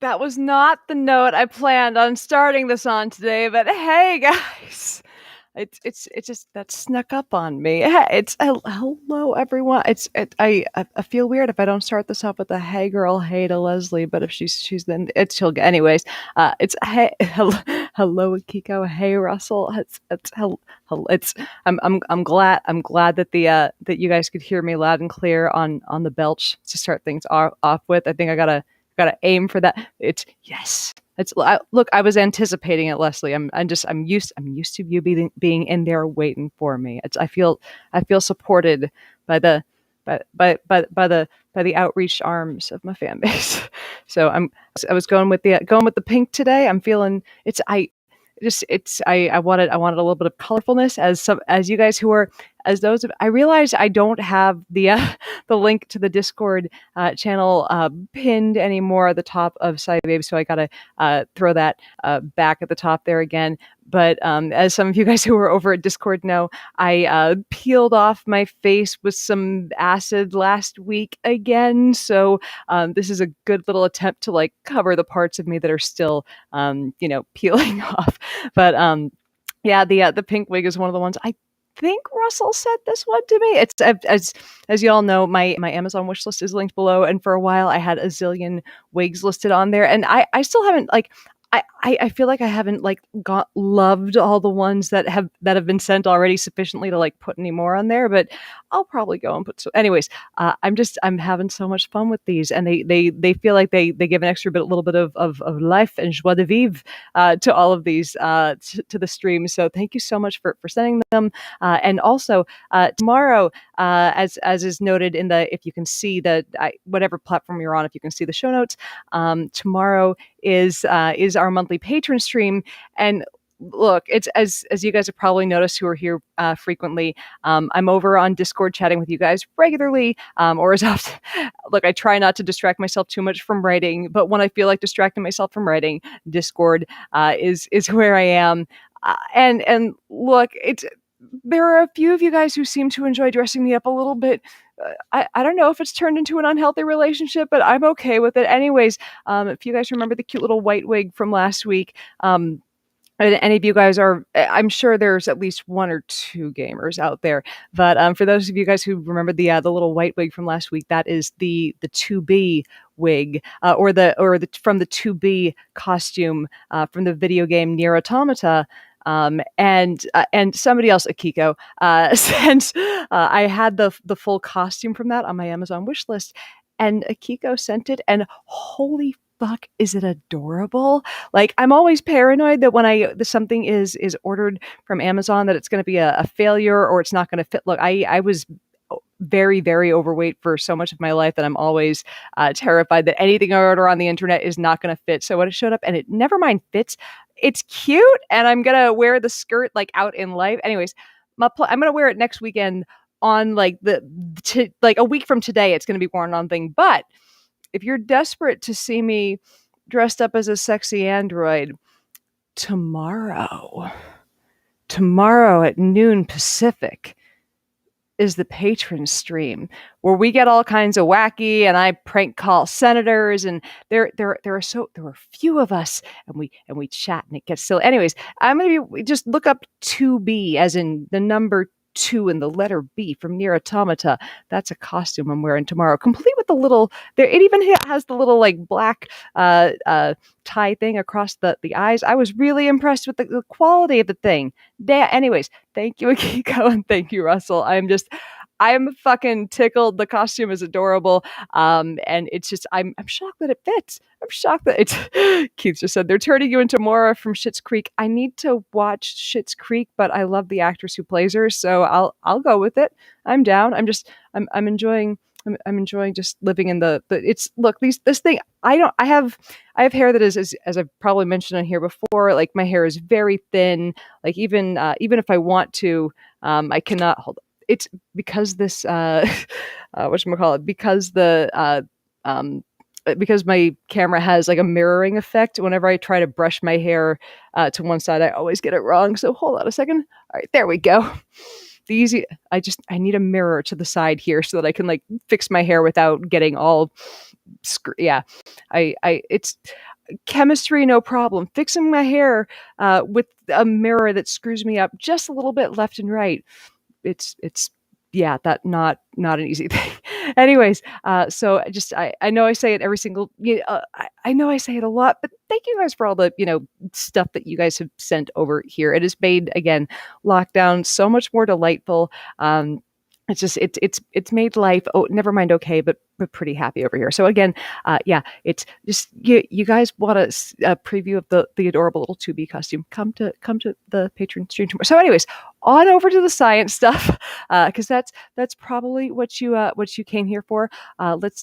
That was not the note I planned on starting this on today, but hey, guys. It's just that snuck up on me. It's hello everyone. I feel weird if I don't start this off with a hey girl, hey to Leslie, but if she's then she'll get anyways. It's hey hello Kiko, hey Russell. It's I'm glad that that you guys could hear me loud and clear on the belch to start things off with. I think I gotta aim for that. It's yes. Look. I was anticipating it, Leslie. I'm used to you being in there waiting for me. I feel supported by the by the outreached arms of my fan base. So I was going with the pink today. I'm feeling I wanted a little bit of colorfulness as you guys who are as those of I realize I don't have the link to the Discord channel pinned anymore at the top of SciBabe, so I gotta throw that back at the top there again. But as some of you guys who are over at Discord know, I peeled off my face with some acid last week again. So this is a good little attempt to like cover the parts of me that are still peeling off. But yeah, the pink wig is one of the ones I think Russell sent this one to me. It's as you all know, my Amazon wish list is linked below, and for a while I had a zillion wigs listed on there, and I still haven't like. I feel like I haven't like loved all the ones that have been sent already sufficiently to like put any more on there, but I'll probably go and put so anyways, I'm having so much fun with these, and they feel like they give an little bit of life and joie de vivre to all of these to the stream. So thank you so much for sending them, and also tomorrow, as is noted in the if you can see the whatever platform you're on, if you can see the show notes, tomorrow is our monthly patron stream. And look, it's as you guys have probably noticed who are here frequently, I'm over on Discord chatting with you guys regularly, or as often. Look, I try not to distract myself too much from writing, but when I feel like distracting myself from writing, Discord is where I am. And look, there are a few of you guys who seem to enjoy dressing me up a little bit. I don't know if it's turned into an unhealthy relationship, but I'm okay with it. Anyways, if you guys remember the cute little white wig from last week, and any of you guys are, I'm sure there's at least one or two gamers out there. But for those of you guys who remember the little white wig from last week, that is the 2B wig, or the from the 2B costume from the video game Nier Automata. And somebody else, Akiko, sent. I had the full costume from that on my Amazon wish list, and Akiko sent it, and holy fuck, is it adorable? Like, I'm always paranoid that when something is ordered from Amazon that it's going to be a failure or it's not going to fit. Look, I was very, very overweight for so much of my life that I'm always terrified that anything I order on the internet is not going to fit. So when it showed up and it never mind fits, it's cute, and I'm going to wear the skirt like out in life. Anyways, I'm going to wear it next weekend on like like a week from today. It's going to be worn on thing. But if you're desperate to see me dressed up as a sexy android, tomorrow at noon Pacific is the patron stream where we get all kinds of wacky, and I prank call senators, and there are few of us, and we chat, and it gets silly. Anyways, I'm gonna be just look up 2B as in the number 2 and the letter B from Nier Automata. That's a costume I'm wearing tomorrow, complete with the little there. It even has the little like black tie thing across the eyes. I was really impressed with the quality of the thing. Anyways, thank you, Akiko, and thank you, Russell. I'm fucking tickled. The costume is adorable. And it's just, I'm shocked that it fits. I'm shocked that it's, Keith just said, they're turning you into Mrna from Schitt's Creek. I need to watch Schitt's Creek, but I love the actress who plays her. So I'll go with it. I'm down. I'm enjoying just living in it's look, this thing, I have hair that is, as I've probably mentioned on here before, like my hair is very thin. Like even if I want to, I cannot hold it. It's because this whatchamacallit, because my camera has like a mirroring effect. Whenever I try to brush my hair to one side, I always get it wrong. So hold on a second. All right, there we go. I need a mirror to the side here so that I can like fix my hair without getting all yeah. It's chemistry, no problem. Fixing my hair with a mirror that screws me up just a little bit left and right. It's yeah, that not an easy thing. Anyways, so I know I say it every single I know I say it a lot, but thank you guys for all the stuff that you guys have sent over here. It has made again lockdown so much more delightful. It's just it's made life, oh never mind, okay, but pretty happy over here. So again, yeah, it's just you guys want a preview of the adorable little 2B costume, come to the Patreon stream tomorrow. So anyways, on over to the science stuff, because that's probably what you came here for. Let's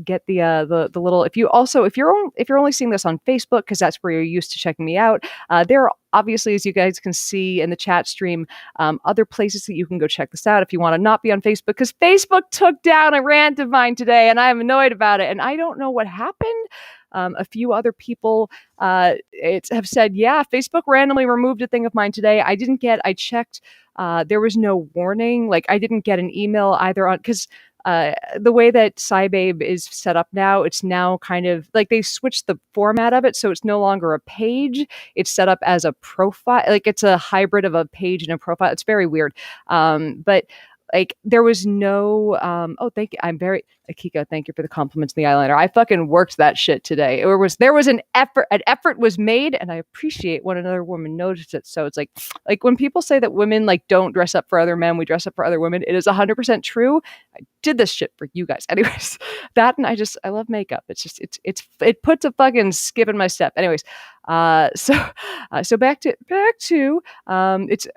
get the little, if you're only seeing this on Facebook, because that's where you're used to checking me out, there are obviously, as you guys can see in the chat stream, other places that you can go check this out if you want to not be on Facebook, because Facebook took down a rant of mine today and I'm annoyed about it and I don't know what happened. A few other people have said, yeah, Facebook randomly removed a thing of mine today. I checked, there was no warning. Like I didn't get an email either on, because the way that SciBabe is set up now, it's now kind of like they switched the format of it. So it's no longer a page. It's set up as a profile. Like it's a hybrid of a page and a profile. It's very weird. But like there was no, oh, thank you. Akiko, thank you for the compliments on the eyeliner. I fucking worked that shit today. There was an effort was made, and I appreciate when another woman noticed it. So it's like when people say that women like don't dress up for other men, we dress up for other women. It is 100% true. I did this shit for you guys. Anyways, that, and I love makeup. It's just, it puts a fucking skip in my step. Anyways, so back to it's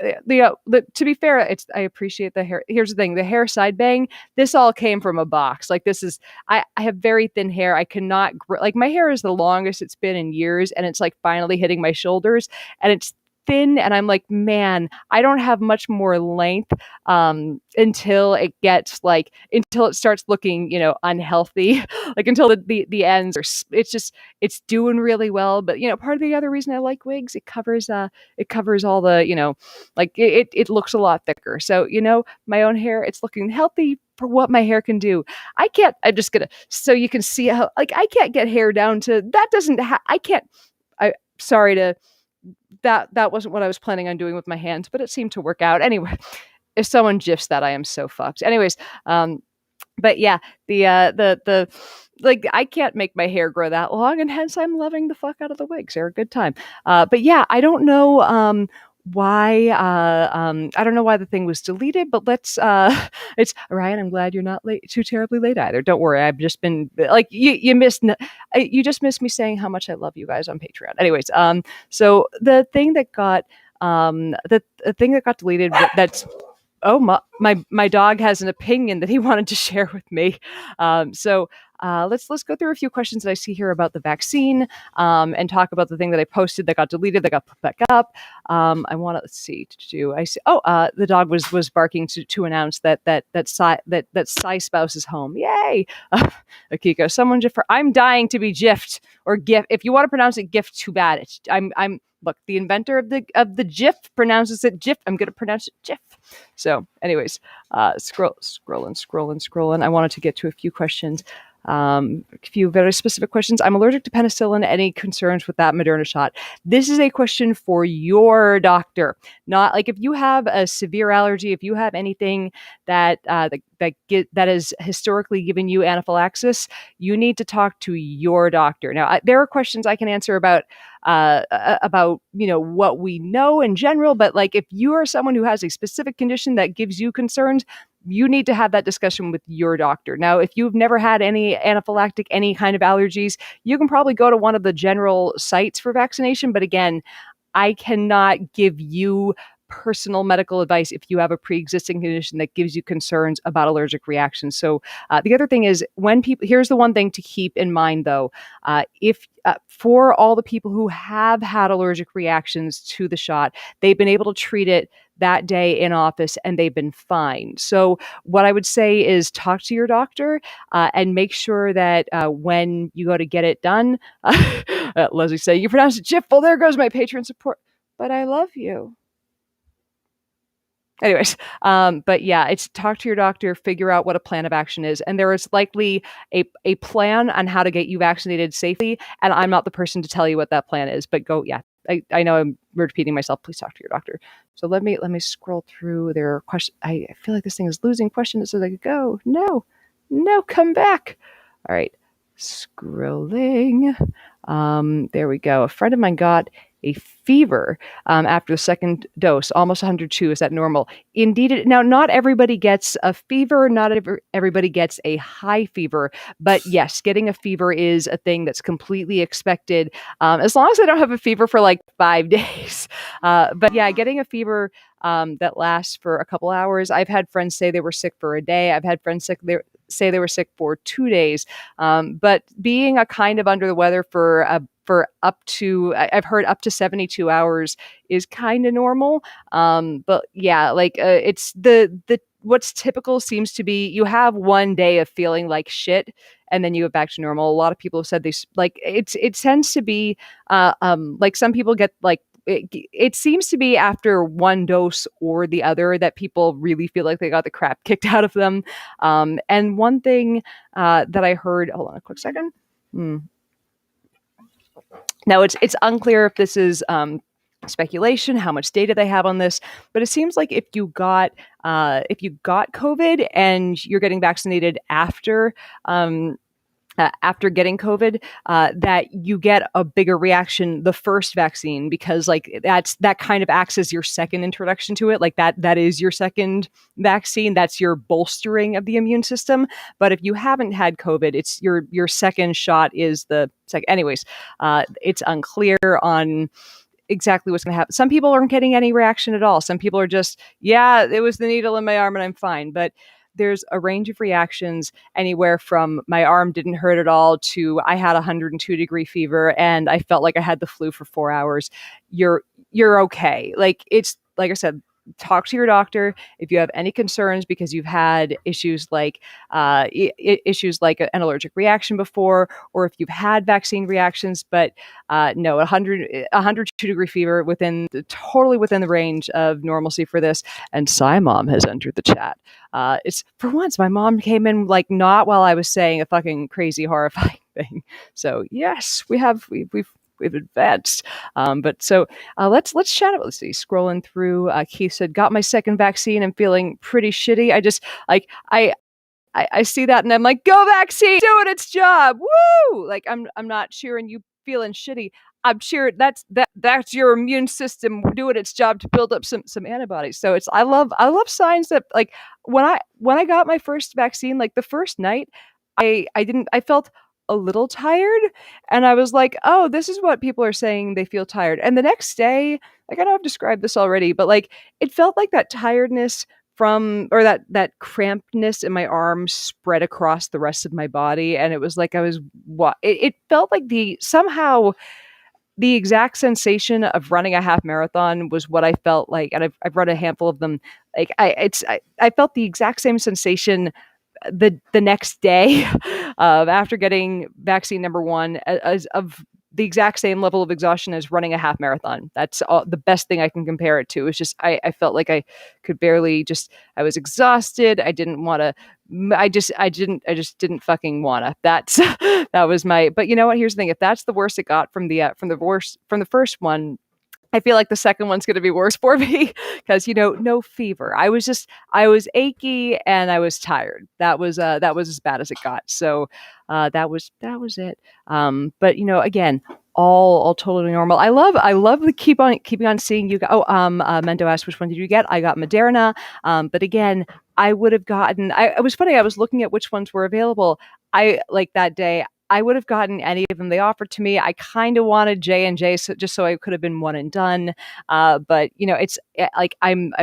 to be fair, I appreciate the hair. Here's the thing, the hair side bang, this all came from a box. Like this is, I have very thin hair. I cannot like my hair is the longest it's been in years, and it's like finally hitting my shoulders, and it's thin, and I'm like, man, I don't have much more length until it starts looking unhealthy, like until the ends are, it's doing really well. But part of the other reason I like wigs, it covers all the like it looks a lot thicker. So my own hair, it's looking healthy for what my hair can do. I'm just gonna, so you can see how, like, I can't get hair down to that. Sorry to, that wasn't what I was planning on doing with my hands, but it seemed to work out. Anyway, if someone gifs that, I am so fucked. Anyways, but yeah, the like I can't make my hair grow that long, and hence I'm loving the fuck out of the wigs. They're a good time. But yeah, I don't know why I don't know why the thing was deleted, but let's it's Ryan, I'm glad you're not too terribly late either. Don't worry, I've just been like you just missed me saying how much I love you guys on Patreon. Anyways, so the thing that got the thing that got deleted, that's, oh, my dog has an opinion that he wanted to share with me. So let's go through a few questions that I see here about the vaccine, and talk about the thing that I posted that got deleted, that got put back up. I want to, let's see. The dog was barking to announce that Sci spouse is home. Yay, Akiko, someone I'm dying to be GIFed or GIF. If you want to pronounce it GIF, too bad. I'm look, the inventor of the GIF pronounces it GIF. I'm gonna pronounce it GIF. So, anyways, scrolling. I wanted to get to a few questions. A few very specific questions. I'm allergic to penicillin. Any concerns with that Mrna shot? This is a question for your doctor. Not like if you have a severe allergy, if you have anything that has historically given you anaphylaxis, you need to talk to your doctor. Now, there are questions I can answer about what we know in general, but like if you are someone who has a specific condition that gives you concerns, you need to have that discussion with your doctor. Now, if you've never had any anaphylactic, any kind of allergies, you can probably go to one of the general sites for vaccination. But again, I cannot give you personal medical advice if you have a pre-existing condition that gives you concerns about allergic reactions. So the other thing is, here's the one thing to keep in mind though, if for all the people who have had allergic reactions to the shot, they've been able to treat it that day in office and they've been fine. So what I would say is talk to your doctor and make sure that when you go to get it done, Leslie say, you pronounce it GIF. Well, there goes my patron support, but I love you. Anyways, but yeah, it's talk to your doctor, figure out what a plan of action is, and there is likely a plan on how to get you vaccinated safely. And I'm not the person to tell you what that plan is, but go, yeah. I know I'm repeating myself. Please talk to your doctor. So let me scroll through their question. I feel like this thing is losing questions as I go. No, come back. All right, scrolling. There we go. A friend of mine got a fever after the second dose, almost 102. Is that normal? Indeed. Now, not everybody gets a fever. Not everybody gets a high fever. But yes, getting a fever is a thing that's completely expected, as long as I don't have a fever for like 5 days. But yeah, getting a fever that lasts for a couple hours. I've had friends say they were sick for a day. I've had friends say they were sick for 2 days. But being a kind of under the weather for up to, I've heard up to 72 hours is kind of normal. But yeah, like it's the what's typical seems to be you have one day of feeling like shit and then you go back to normal. A lot of people have said like it tends to be like some people get like it seems to be after one dose or the other that people really feel like they got the crap kicked out of them. And one thing that I heard, hold on a quick second. Now it's unclear if this is speculation, how much data they have on this, but it seems like if you got COVID and you're getting vaccinated after getting COVID, that you get a bigger reaction the first vaccine because like that kind of acts as your second introduction to it. Like that is your second vaccine. That's your bolstering of the immune system. But if you haven't had COVID, it's your second shot is the second. Anyways, it's unclear on exactly what's going to happen. Some people aren't getting any reaction at all. Some people are just, yeah, it was the needle in my arm and I'm fine. But there's a range of reactions anywhere from my arm didn't hurt at all to I had 102-degree fever and I felt like I had the flu for 4 hours. You're okay. Like it's like I said, talk to your doctor if you have any concerns because you've had issues like an allergic reaction before, or if you've had vaccine reactions. But no, 102-degree fever totally within the range of normalcy for this. And Psy Mom has entered the chat. It's for once my mom came in like not while I was saying a fucking crazy horrifying thing. So yes, we've advanced. But so let's chat about. Let's see. Scrolling through, Keith said, "Got my second vaccine and feeling pretty shitty. I just like I see that and I'm like, go vaccine, doing its job, woo! Like I'm not cheering you feeling shitty. I'm cheering that's your immune system doing its job to build up some antibodies. So I love signs that like when I got my first vaccine, like the first night, I felt a little tired and I was like, oh, this is what people are saying they feel tired. And the next day, like I know I've described this already, but like it felt like that tiredness or that crampedness in my arm spread across the rest of my body. And it was like it felt like somehow the exact sensation of running a half marathon was what I felt like. And I've run a handful of them. Like I felt the exact same sensation the next day after getting vaccine number one as of the exact same level of exhaustion as running a half marathon. That's the best thing I can compare it to. It's just I felt like I could barely I was exhausted. I didn't want to. I just didn't fucking wanna. That's that was my. But you know what? Here's the thing: if that's the worst it got from the first one, I feel like the second one's going to be worse for me because no fever. I was achy and I was tired. That was as bad as it got. So that was it. But again, all totally normal. I love the keeping on seeing you. Mendo asked which one did you get? I got Mrna. But again, I would have gotten. It was funny. I was looking at which ones were available. I like that day. I would have gotten any of them they offered to me. I kind of wanted J&J just so I could have been one and done. But it's like I'm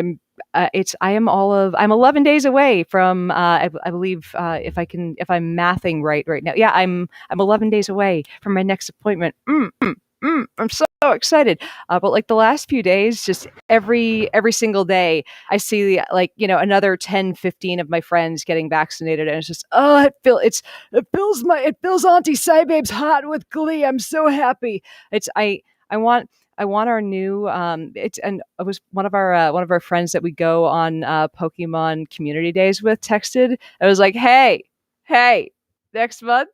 11 days away from I believe if I'm mathing right now. Yeah, I'm 11 days away from my next appointment. I'm so excited. But like the last few days, just every single day, I see another 10, 15 of my friends getting vaccinated. And it's just, it fills Auntie Cybabe's heart with glee. I'm so happy. I want I want our new it's and it was one of our friends that we go on Pokemon community days with texted. I was like, hey, next month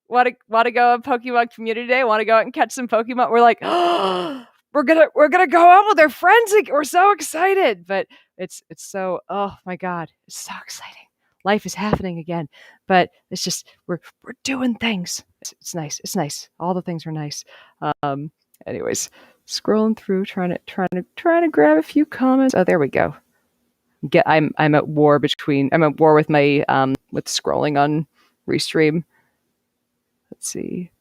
want to go on Pokemon community day? Want to go out and catch some Pokemon? We're like, oh, we're gonna go out with our friends. We're so excited, but it's so, oh my god, it's so exciting. Life is happening again, but it's just we're doing things. It's nice. It's nice. All the things are nice. Um, anyways, scrolling through, trying to grab a few comments. Oh, there we go. I'm at war with my with scrolling on Restream. Let's see.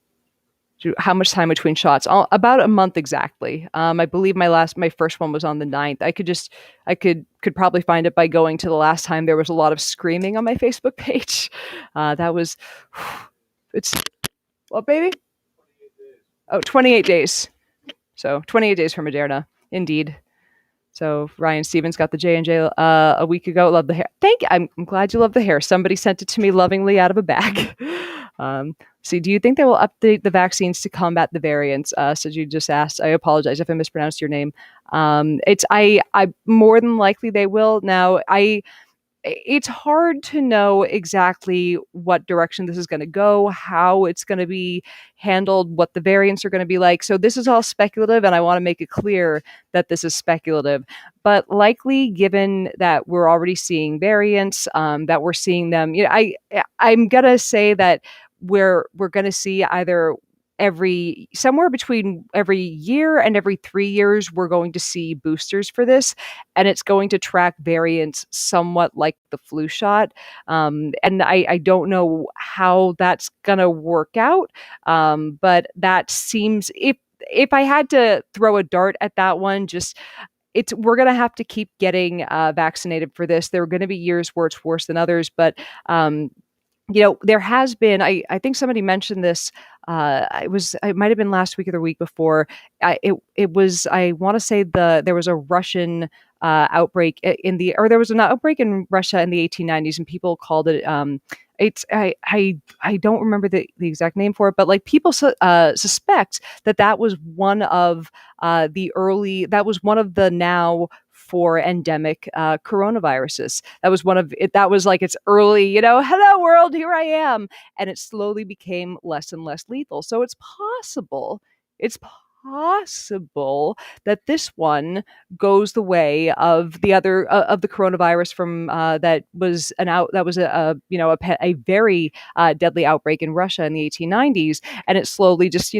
How much time between shots? About a month exactly. I believe my first one was on the 9th. I could probably find it by going to the last time there was a lot of screaming on my Facebook page. That was, it's, what, baby? Oh, 28 days. So 28 days for Mrna, indeed. So Ryan Stevens got the J&J a week ago. Love the hair. Thank you. I'm glad you love the hair. Somebody sent it to me lovingly out of a bag. See, do you think they will update the vaccines to combat the variants? So you just asked. I apologize if I mispronounced your name. I more than likely they will. Now, it's hard to know exactly what direction this is going to go, how it's going to be handled, what the variants are going to be like. So this is all speculative, and I want to make it clear that this is speculative. But likely, given that we're already seeing variants, that we're seeing them, I'm gonna say that we're going to see either somewhere between every year and every 3 years, we're going to see boosters for this, and it's going to track variants somewhat like the flu shot. And I don't know how that's going to work out, but that seems, if I had to throw a dart at that one, we're going to have to keep getting vaccinated for this. There are going to be years where it's worse than others, but there has been, I think somebody mentioned this, it might have been last week or the week before. It was, I want to say there was a Russian outbreak there was an outbreak in Russia in the 1890s, and people called it, I don't remember the exact name for it, but like people suspect that was one of that was one of the now for endemic coronaviruses. That was like its early, hello world, here I am. And it slowly became less and less lethal. So it's possible that this one goes the way of the other of the coronavirus from that was a very deadly outbreak in Russia in the 1890s, and it slowly just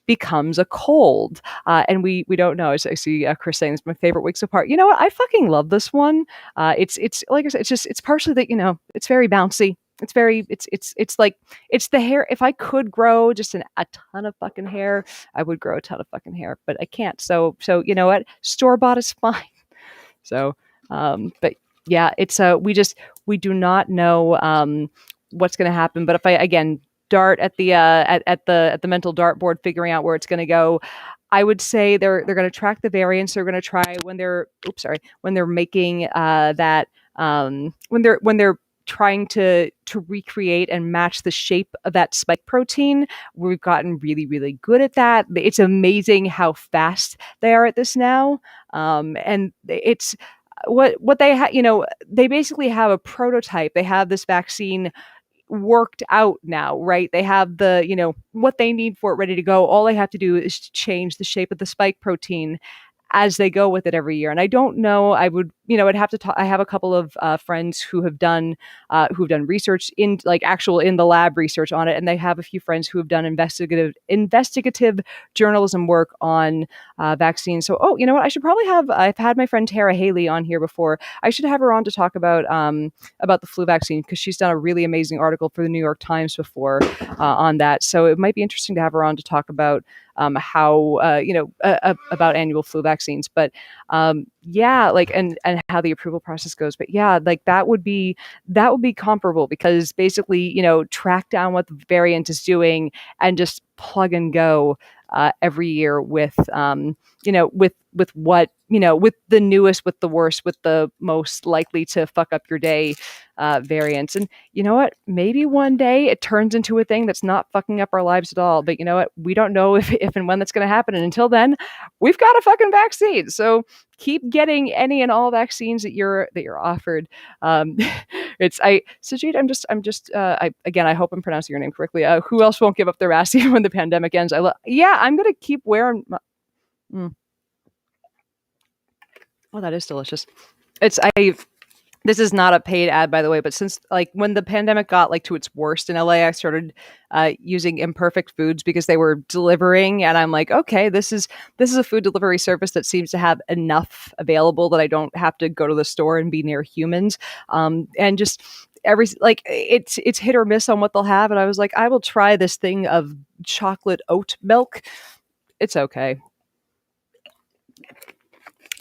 becomes a cold, and we don't know. I see Chris saying it's my favorite weeks apart. You know what? I fucking love this one. It's like I said, it's partially that it's very bouncy. It's like it's the hair. If I could grow just a ton of fucking hair, I would grow a ton of fucking hair, but I can't. So you know what? Store bought is fine. So, but yeah, it's we do not know what's going to happen. But if I again dart at the at the mental dartboard, figuring out where it's going to go, I would say they're going to track the variants. They're going to try when they're making when they're trying to recreate and match the shape of that spike protein. We've gotten really, really good at that. It's amazing how fast they are at this now. And it's what they they basically have a prototype. They have this vaccine worked out now, right? They have what they need for it ready to go. All they have to do is change the shape of the spike protein as they go with it every year. And I don't know, I'd have to talk. I have a couple of friends who've done research in in the lab research on it. And they have a few friends who have done investigative journalism work on vaccines. So, you know what? I've had my friend Tara Haley on here before. I should have her on to talk about the flu vaccine, because she's done a really amazing article for the New York Times before on that. So it might be interesting to have her on to talk about how about annual flu vaccines, but and how the approval process goes. But yeah, like that would be comparable, because basically track down what the variant is doing and just plug and go every year with what, with the newest, with the worst, with the most likely to fuck up your day variants. And you know what? Maybe one day it turns into a thing that's not fucking up our lives at all. But you know what? We don't know if and when that's going to happen. And until then, we've got a fucking vaccine. So keep getting any and all vaccines that you're offered. Sajid, I hope I'm pronouncing your name correctly. Who else won't give up their vaccine when the pandemic ends? I'm gonna keep wearing. Oh, that is delicious. This is not a paid ad, by the way, but since like when the pandemic got like to its worst in LA, I started using Imperfect Foods because they were delivering, and I'm like, okay, this is a food delivery service that seems to have enough available that I don't have to go to the store and be near humans, and just it's hit or miss on what they'll have, and I was like, I will try this thing of chocolate oat milk. It's okay,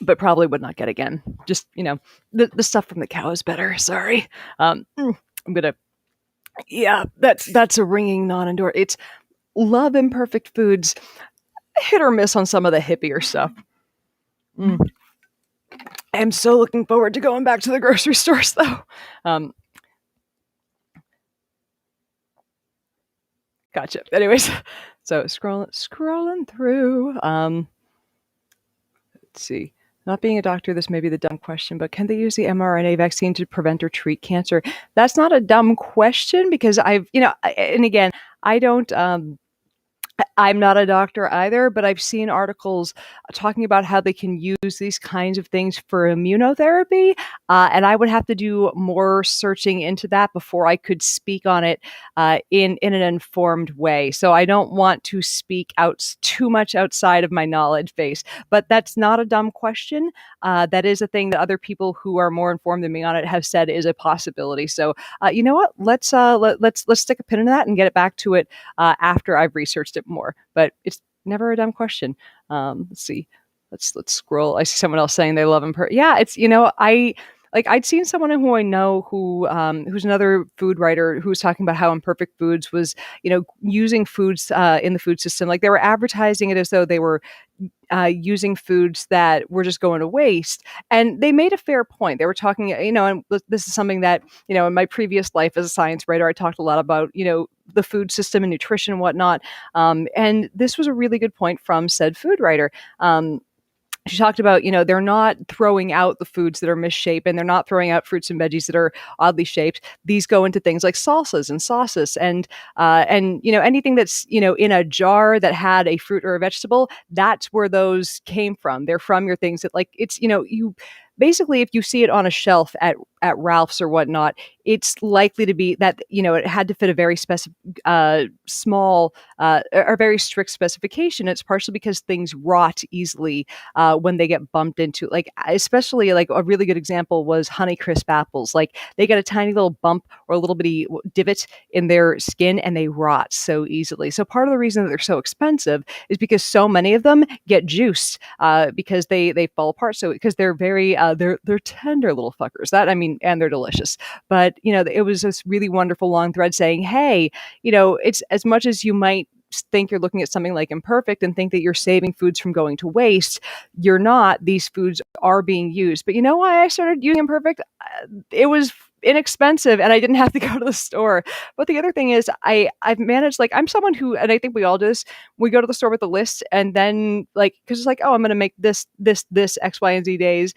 but probably would not get again. Just, the stuff from the cow is better. Sorry. I'm gonna, yeah, that's a ringing non-endure. It's love Imperfect Foods, hit or miss on some of the hippier stuff. I'm so looking forward to going back to the grocery stores though. Gotcha. Anyways, so scrolling through, let's see. Not being a doctor, this may be the dumb question, but can they use the mRNA vaccine to prevent or treat cancer? That's not a dumb question because and again, I don't, I'm not a doctor either, but I've seen articles talking about how they can use these kinds of things for immunotherapy. And I would have to do more searching into that before I could speak on it in an informed way. So I don't want to speak out too much outside of my knowledge base, but that's not a dumb question. That is a thing that other people who are more informed than me on it have said is a possibility. So you know what? Let's stick a pin in that and get it back to it after I've researched it more. But it's never a dumb question. Let's see. Let's scroll. I see someone else saying they love him. Yeah, it's I'd seen someone who I know who's another food writer who was talking about how Imperfect Foods was using foods in the food system. Like they were advertising it as though they were using foods that were just going to waste. And they made a fair point. They were talking, and this is something that, in my previous life as a science writer, I talked a lot about, the food system and nutrition and whatnot. And this was a really good point from said food writer. She talked about, they're not throwing out the foods that are misshapen. They're not throwing out fruits and veggies that are oddly shaped. These go into things like salsas and sauces and anything that's, in a jar that had a fruit or a vegetable, that's where those came from. They're from your things that it's, you basically, if you see it on a shelf at Ralph's or whatnot, it's likely to be that, it had to fit a very small or very strict specification. It's partially because things rot easily when they get bumped into, especially a really good example was Honeycrisp apples. Like they get a tiny little bump or a little bitty divot in their skin and they rot so easily. So part of the reason that they're so expensive is because so many of them get juiced because they fall apart. So because they're very they're tender little fuckers. And they're delicious. But it was this really wonderful long thread saying, hey, it's as much as you might think you're looking at something like Imperfect and think that you're saving foods from going to waste, you're not. These foods are being used. But you know why I started using Imperfect? It was inexpensive and I didn't have to go to the store. But the other thing is I've managed, I'm someone who, and I think we all do this, we go to the store with a list and then because it's oh, I'm going to make this X, Y, and Z days.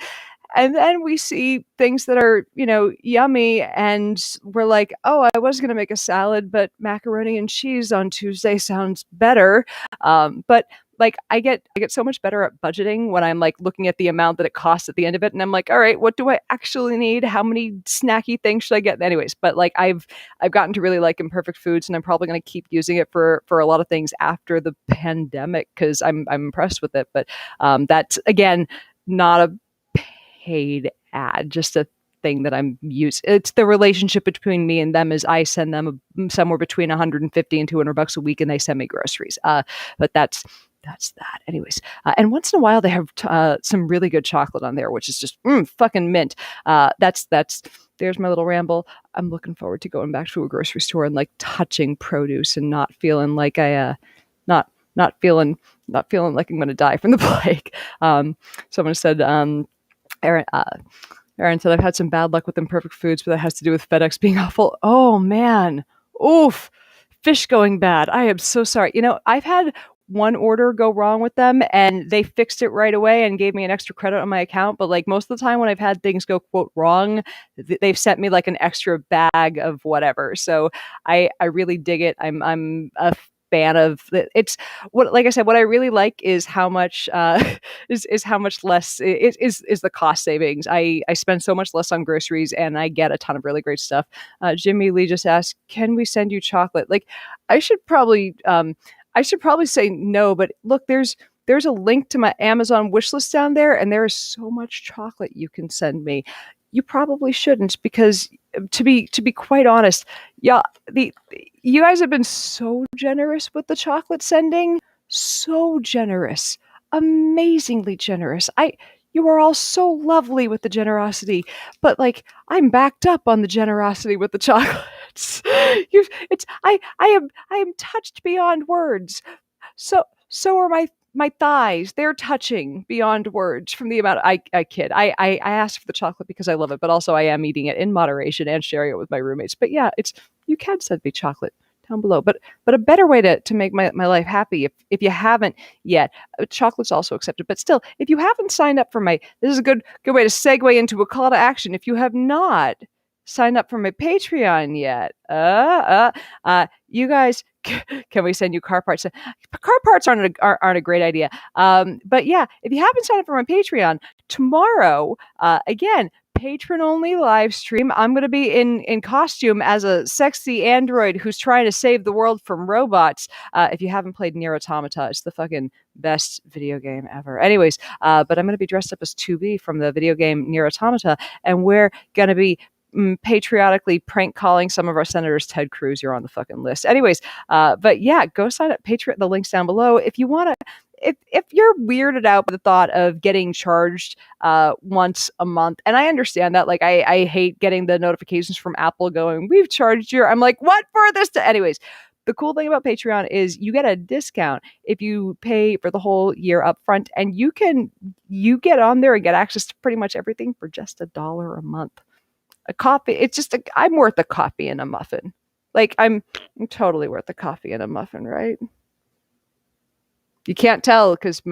And then we see things that are, yummy. And we're like, oh, I was going to make a salad, but macaroni and cheese on Tuesday sounds better. But I get so much better at budgeting when I'm looking at the amount that it costs at the end of it. And I'm like, all right, what do I actually need? How many snacky things should I get? Anyways, but I've gotten to really like Imperfect Foods, and I'm probably going to keep using it for a lot of things after the pandemic because I'm impressed with it. But that's, again, not a paid ad, just a thing that I'm using. It's the relationship between me and them is I send them somewhere between 150 and $200 a week and they send me groceries. But that's that. Anyways, and once in a while they have some really good chocolate on there, which is just fucking mint. There's my little ramble. I'm looking forward to going back to a grocery store and touching produce and not feeling like I not feeling not feeling like I'm going to die from the plague. Someone said, Aaron, Aaron said, I've had some bad luck with imperfect foods, but that has to do with FedEx being awful. Oh, man. Oof. Fish going bad. I am so sorry. I've had one order go wrong with them and they fixed it right away and gave me an extra credit on my account. But like most of the time when I've had things go quote wrong, they've sent me like an extra bag of whatever. So I really dig it. I'm a fan of it. It's what, like I said, what I really like is how much is how much less is the cost savings. I spend so much less on groceries and I get a ton of really great stuff. Jimmy Lee just asked, can we send you chocolate? Like I should probably say no, but look, there's a link to my Amazon wish list down there, and there is so much chocolate you can send me. You probably shouldn't, because to be quite honest, yeah, you guys have been so generous with the chocolate sending, so generous, amazingly generous. You are all so lovely with the generosity, but like I'm backed up on the generosity with the chocolates. I am touched beyond words. So are my thighs. They're touching beyond words from the amount. I kid. I asked for the chocolate because I love it, but also I am eating it in moderation and sharing it with my roommates. But yeah, you can send me chocolate down below. But a better way to make my life happy, if you haven't yet, chocolate's also accepted. But still, if you haven't signed up for this is a good way to segue into a call to action. If you have not signed up for my Patreon yet, you guys, can we send you car parts? Car parts aren't a great idea. But yeah, if you haven't signed up for my Patreon, tomorrow, again, patron-only live stream. I'm going to be in costume as a sexy android who's trying to save the world from robots. If you haven't played Nier Automata, it's the fucking best video game ever. Anyways, but I'm going to be dressed up as 2B from the video game Nier Automata, and we're going to be patriotically prank calling some of our senators. Ted Cruz, you're on the fucking list. Anyways, but yeah, go sign up. Patreon, the link's down below. If you want to, if you're weirded out by the thought of getting charged once a month, and I understand that, like I hate getting the notifications from Apple going, we've charged you. I'm like, what for this? Anyways, the cool thing about Patreon is you get a discount if you pay for the whole year up front, and you get on there and get access to pretty much everything for just $1 a month. A coffee, it's just I'm worth a coffee and a muffin. Like I'm totally worth a coffee and a muffin, right? You can't tell because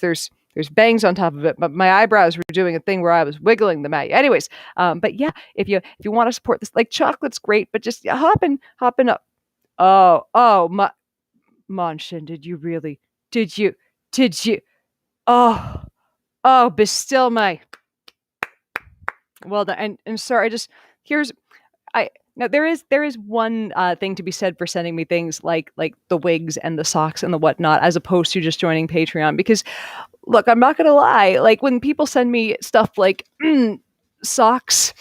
there's bangs on top of it, but my eyebrows were doing a thing where I was wiggling them at you. Anyways, but yeah, if you want to support this, like chocolate's great, but just hopping up. Oh, Monshin, did you? Oh, bestill my. Well done. And sorry, now there is one thing to be said for sending me things like the wigs and the socks and the whatnot, as opposed to just joining Patreon. Because look, I'm not gonna lie, like when people send me stuff like socks,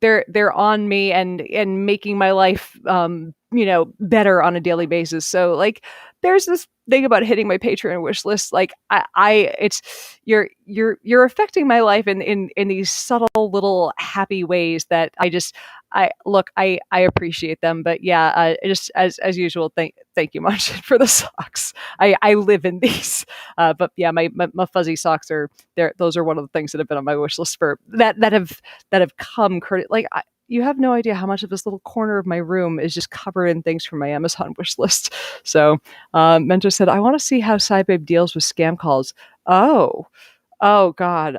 they're on me and making my life better on a daily basis. So like there's this thing about hitting my Patreon wish list. Like it's you're affecting my life in these subtle little happy ways that I appreciate them. But yeah, just as usual, thank you much for the socks. I live in these. But yeah, my fuzzy socks are there. Those are one of the things that have been on my wish list for that have come. Like you have no idea how much of this little corner of my room is just covered in things from my Amazon wish list. So Mentor said, I want to see how SciBabe deals with scam calls. Oh God,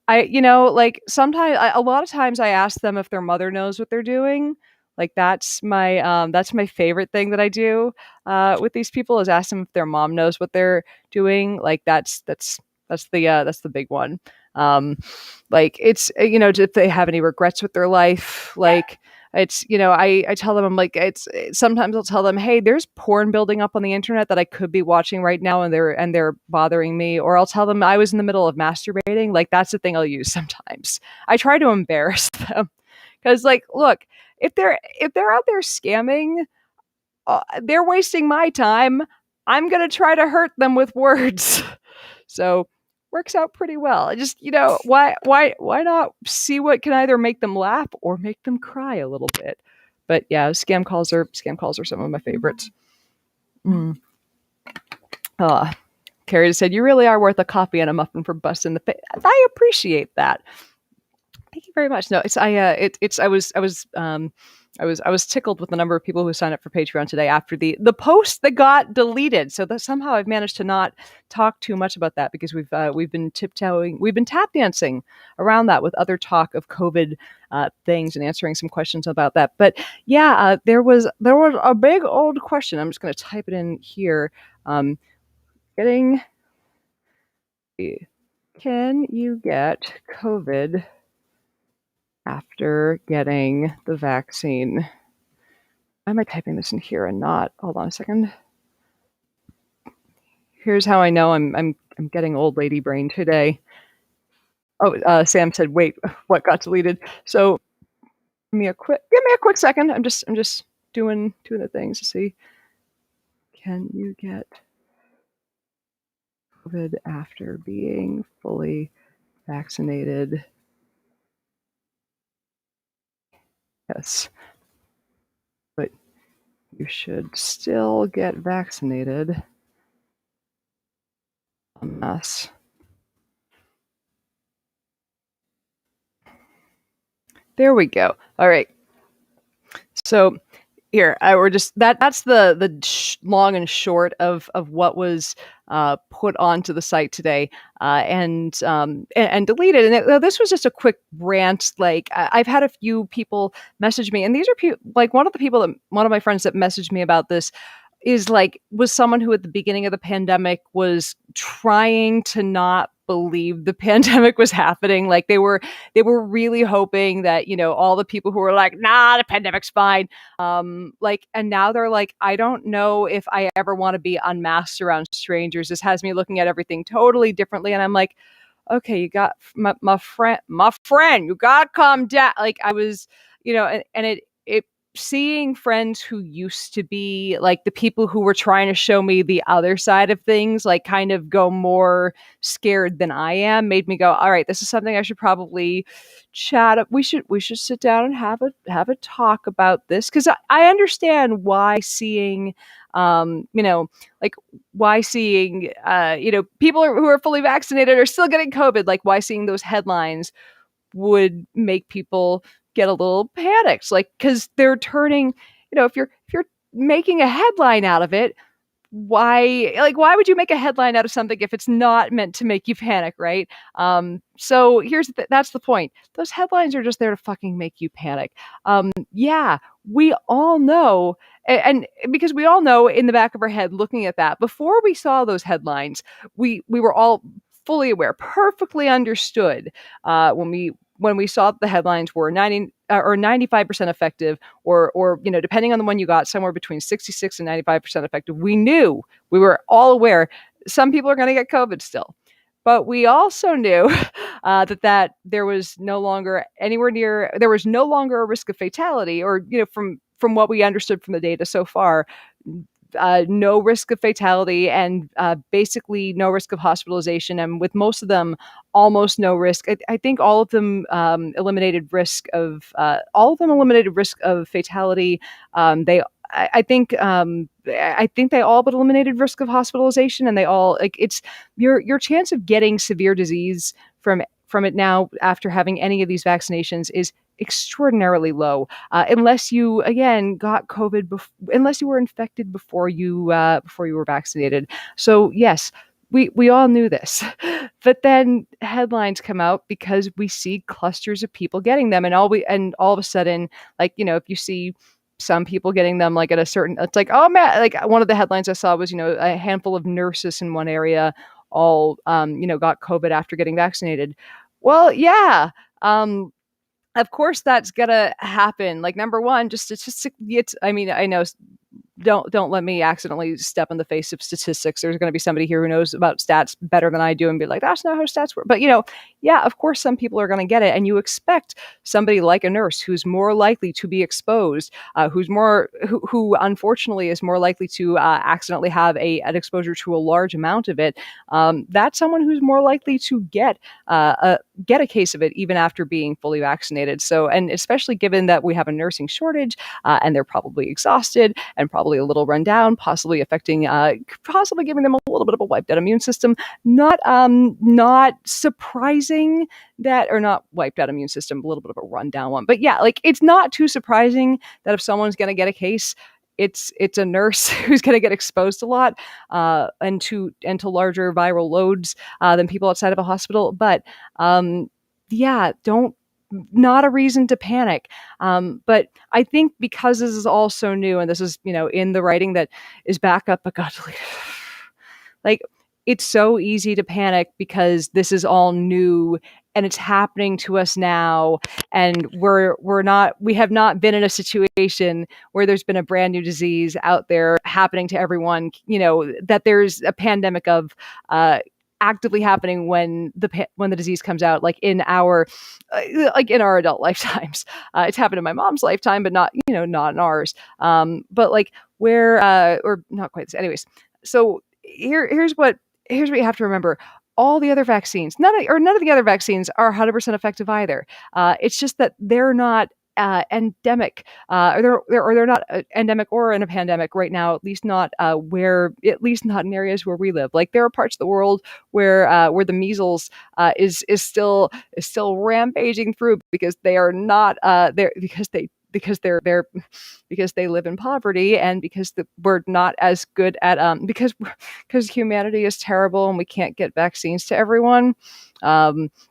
like sometimes, a lot of times I ask them if their mother knows what they're doing. Like that's my favorite thing that I do with these people, is ask them if their mom knows what they're doing. Like that's the big one. Like it's, if they have any regrets with their life, like it's, I tell them, I'm like, sometimes I'll tell them, hey, there's porn building up on the internet that I could be watching right now, and they're bothering me. Or I'll tell them I was in the middle of masturbating. Like that's the thing I'll use sometimes. I try to embarrass them because, like, look, if they're out there scamming, they're wasting my time. I'm gonna try to hurt them with words. So works out pretty well. I just, why not see what can either make them laugh or make them cry a little bit. But yeah, scam calls are some of my favorites. Mm. Carrie said, "You really are worth a coffee and a muffin for busting the face." I appreciate that. Thank you very much. No, it's I was tickled with the number of people who signed up for Patreon today after the post that got deleted. So that somehow I've managed to not talk too much about that because we've been tap dancing around that with other talk of COVID things and answering some questions about that. But yeah, there was a big old question. I'm just going to type it in here. Getting Can you get COVID after getting the vaccine? Why am I typing this in here and not? Hold on a second. Here's how I know I'm getting old lady brain today. Oh, Sam said, "Wait, what got deleted?" So give me a quick second. I'm just doing the things to see. Can you get COVID after being fully vaccinated? Yes, but you should still get vaccinated unless there we go. All right. So here, we're just that's the long and short of what was put onto the site today and deleted. And this was just a quick rant. Like I've had a few people message me, and these are like one of my friends that messaged me about this was someone who at the beginning of the pandemic was trying to not believe the pandemic was happening. Like they were really hoping that, all the people who were like, nah, the pandemic's fine. And now they're like, I don't know if I ever want to be unmasked around strangers. This has me looking at everything totally differently. And I'm like, okay, you got my friend, you got to calm down. Like I was, and it seeing friends who used to be like the people who were trying to show me the other side of things, like kind of go more scared than I am, made me go, all right, this is something I should probably chat up. We should sit down and have a talk about this. Cause I understand why seeing, like why seeing, people who are fully vaccinated are still getting COVID, like why seeing those headlines would make people get a little panicked, like because they're turning, if you're making a headline out of it, why would you make a headline out of something if it's not meant to make you panic, right? So that's the point. Those headlines are just there to fucking make you panic. Yeah, we all know, and because we all know in the back of our head, looking at that before we saw those headlines, we were all fully aware, perfectly understood when we saw the headlines were 90 or 95% effective, or depending on the one you got, somewhere between 66 and 95% effective. We were all aware some people are going to get COVID still, but we also knew that there was no longer a risk of fatality, or from what we understood from the data so far. No risk of fatality, and basically no risk of hospitalization, and with most of them, almost no risk. I think all of them eliminated risk of fatality. I think they all but eliminated risk of hospitalization, and they all, like, it's your chance of getting severe disease from it now after having any of these vaccinations is extraordinarily low, unless you again got COVID, unless you were infected before you were vaccinated. So yes, we all knew this, but then headlines come out because we see clusters of people getting them, and all of a sudden, like, if you see some people getting them, like at a certain, it's like, oh man, like one of the headlines I saw was, a handful of nurses in one area all got COVID after getting vaccinated. Well, yeah. Of course that's gonna happen. Like, number one, just statistically, I know, don't let me accidentally step in the face of statistics. There's going to be somebody here who knows about stats better than I do and be like, that's not how stats work. But yeah, of course, some people are going to get it. And you expect somebody like a nurse who's more likely to be exposed, who unfortunately is more likely to accidentally have an exposure to a large amount of it. That's someone who's more likely to get a case of it even after being fully vaccinated. So, and especially given that we have a nursing shortage, and they're probably exhausted and probably a little run down, possibly possibly giving them a little bit of a wiped out immune system. Not surprising that, or not wiped out immune system, a little bit of a rundown one. But yeah, like it's not too surprising that if someone's going to get a case, it's a nurse who's going to get exposed a lot, and to larger viral loads than people outside of a hospital. But yeah, don't not a reason to panic. But I think because this is all so new, and this is in the writing that is back up, but God, like it's so easy to panic because this is all new and it's happening to us now, and we have not been in a situation where there's been a brand new disease out there happening to everyone, that there's a pandemic of actively happening when the disease comes out, like in our adult lifetimes. It's happened in my mom's lifetime, but not not in ours. But like where or not quite. Anyways, so here's what you have to remember. All the other vaccines, none of the other vaccines are 100% effective either. It's just that they're not endemic, or they're not endemic or in a pandemic right now. At least not at least not in areas where we live. Like there are parts of the world where the measles is still rampaging through because they are not there because they live in poverty, and because we're not as good at because humanity is terrible and we can't get vaccines to everyone.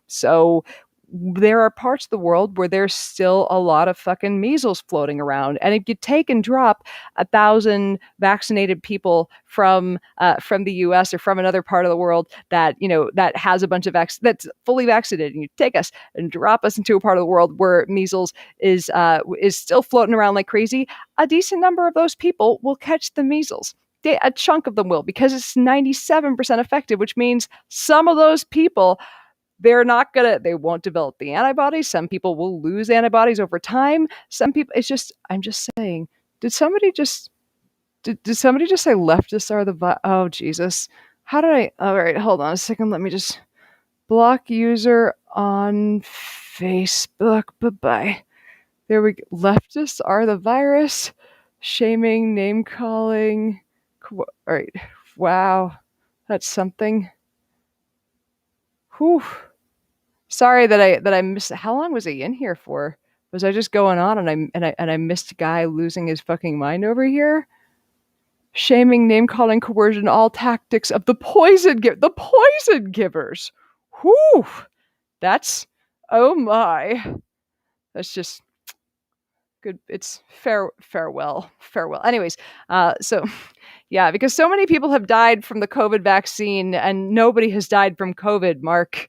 So there are parts of the world where there's still a lot of fucking measles floating around, and if you take and drop 1,000 vaccinated people from the U.S. or from another part of the world that that has a bunch of that's fully vaccinated, and you take us and drop us into a part of the world where measles is still floating around like crazy, a decent number of those people will catch the measles. A chunk of them will, because it's 97% effective, which means some of those people, they won't develop the antibodies. Some people will lose antibodies over time. Some people, I'm just saying, did somebody just say leftists are oh Jesus. All right, hold on a second. Let me just block user on Facebook. Bye-bye. There we go. Leftists are the virus. Shaming, name calling. All right. Wow. That's something. Whew. Sorry that I missed. How long was he in here for? Was I just going on and I missed a guy losing his fucking mind over here? Shaming, name calling, coercion, all tactics of the poison givers. Whew. That's, oh my. That's just good. It's farewell. Anyways, so yeah, because so many people have died from the COVID vaccine and nobody has died from COVID, Mark.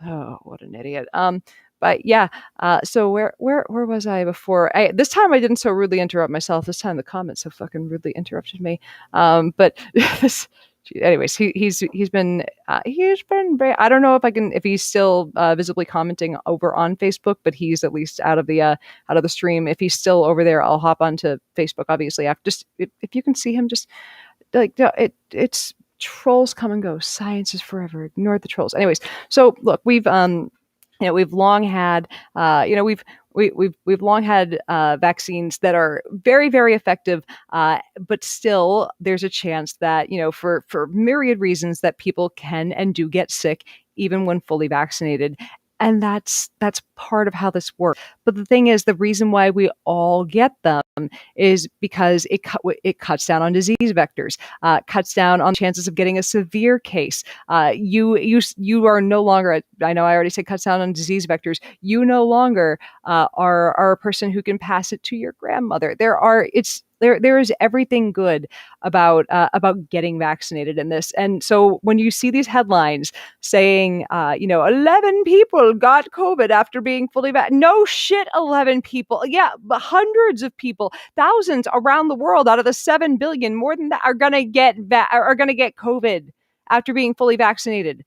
Oh, what an idiot. But yeah, so where was I before? This time I didn't so rudely interrupt myself. This time the comments so fucking rudely interrupted me. But anyways, he's been I don't know if he's still visibly commenting over on Facebook, but he's at least out of the stream. If he's still over there, I'll hop onto Facebook. Obviously, after if you can see him, just like it's trolls come and go. Science is forever. Ignore the trolls. Anyways, so look, we've long had we've long had vaccines that are very, very effective, but still there's a chance that for myriad reasons that people can and do get sick even when fully vaccinated. And that's part of how this works. But the thing is, the reason why we all get them is because it cuts down on disease vectors, cuts down on chances of getting a severe case. You are no longer, I know I already said cuts down on disease vectors. You no longer are a person who can pass it to your grandmother. There is everything good about getting vaccinated in this. And so when you see these headlines saying 11 people got COVID after being fully vaccinated, no shit, 11 people, yeah, hundreds of people, thousands around the world out of the 7 billion, more than that, are gonna get COVID after being fully vaccinated.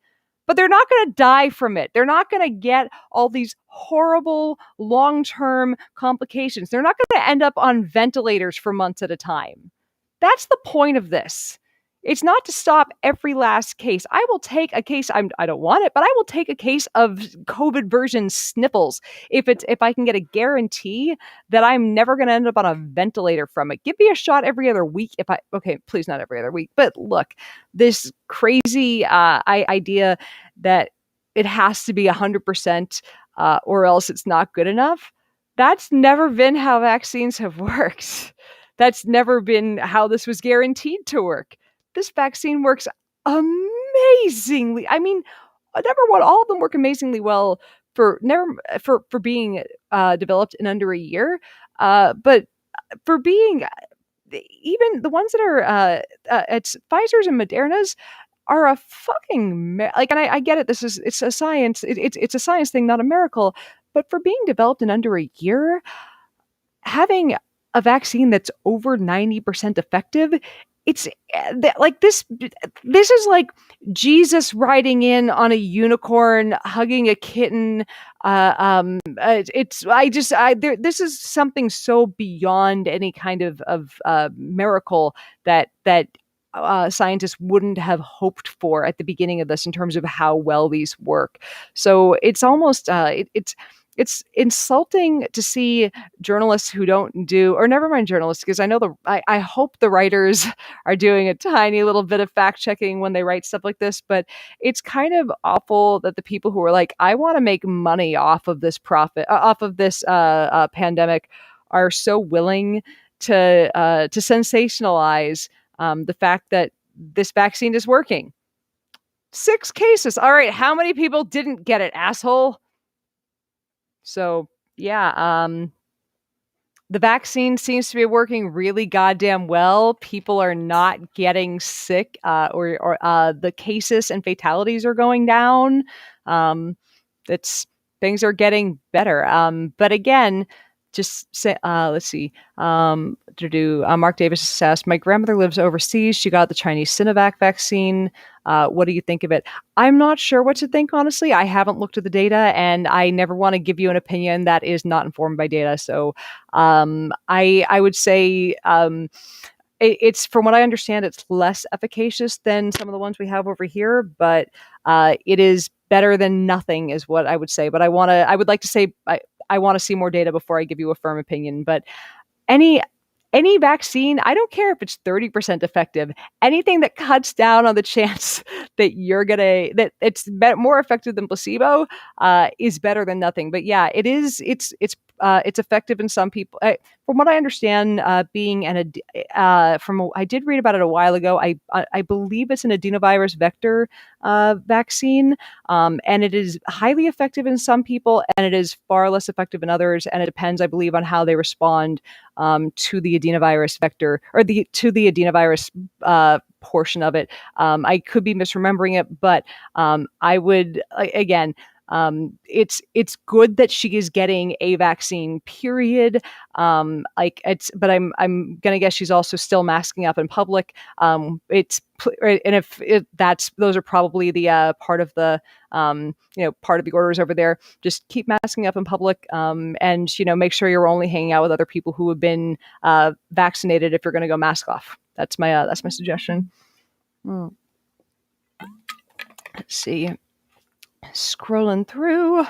but they're not going to die from it. They're not going to get all these horrible long-term complications. They're not going to end up on ventilators for months at a time. That's the point of this. It's not to stop every last case. I will take a case. I don't want it, but I will take a case of COVID version sniffles if I can get a guarantee that I'm never going to end up on a ventilator from it. Give me a shot every other week. Okay, please not every other week. But look, this crazy idea that it has to be 100% or else it's not good enough. That's never been how vaccines have worked. That's never been how this was guaranteed to work. This vaccine works amazingly. I mean, number one, all of them work amazingly well for being developed in under a year. But for being even the ones that are it's Pfizer's and Moderna's are a fucking like, and I get it. It's a science. It's a science thing, not a miracle. But for being developed in under a year, having a vaccine that's over 90% effective, it's like this is like Jesus riding in on a unicorn, hugging a kitten. This is something so beyond any kind of miracle that scientists wouldn't have hoped for at the beginning of this in terms of how well these work. So it's almost it's insulting to see journalists who don't do, or never mind journalists, because I know I hope the writers are doing a tiny little bit of fact checking when they write stuff like this, but it's kind of awful that the people who are like, I want to make money off of this pandemic are so willing to sensationalize the fact that this vaccine is working. 6 cases. All right, how many people didn't get it, asshole? So yeah, the vaccine seems to be working really goddamn well. People are not getting sick, or the cases and fatalities are going down. Things are getting better. But again, just say, let's see. Mark Davis says, my grandmother lives overseas. She got the Chinese Sinovac vaccine. What do you think of it? I'm not sure what to think, honestly. I haven't looked at the data, and I never want to give you an opinion that is not informed by data. So I would say it's, from what I understand, it's less efficacious than some of the ones we have over here, but it is better than nothing, is what I would say. But I would like to say I want to see more data before I give you a firm opinion. But any vaccine, I don't care if it's 30% effective, anything that cuts down on the chance that that it's more effective than placebo is better than nothing. But yeah, it's effective in some people. From what I understand, I did read about it a while ago. I believe it's an adenovirus vector vaccine, and it is highly effective in some people, and it is far less effective in others. And it depends, I believe, on how they respond to the adenovirus vector, or to the adenovirus portion of it. I could be misremembering it, but I would, again, it's good that she is getting a vaccine, period. But I'm gonna guess she's also still masking up in public. And if those are probably the part of the part of the orders over there. Just keep masking up in public, and make sure you're only hanging out with other people who have been vaccinated if you're going to go mask off. That's my suggestion. Let's see. Scrolling through.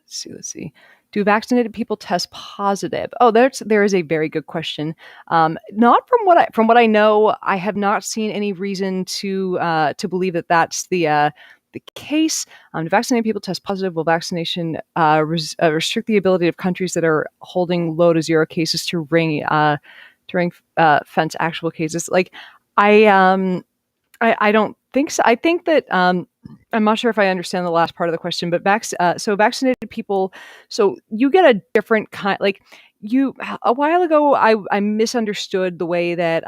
Let's see. Do vaccinated people test positive? Oh, there is a very good question. Not from what I know, I have not seen any reason to believe that that's the case. Do vaccinated people test positive? Will vaccination restrict the ability of countries that are holding low to zero cases to ring fence actual cases? Like, I don't think so. I think that I'm not sure if I understand the last part of the question, but so vaccinated people, so you get a different kind. Like, a while ago, I misunderstood the way that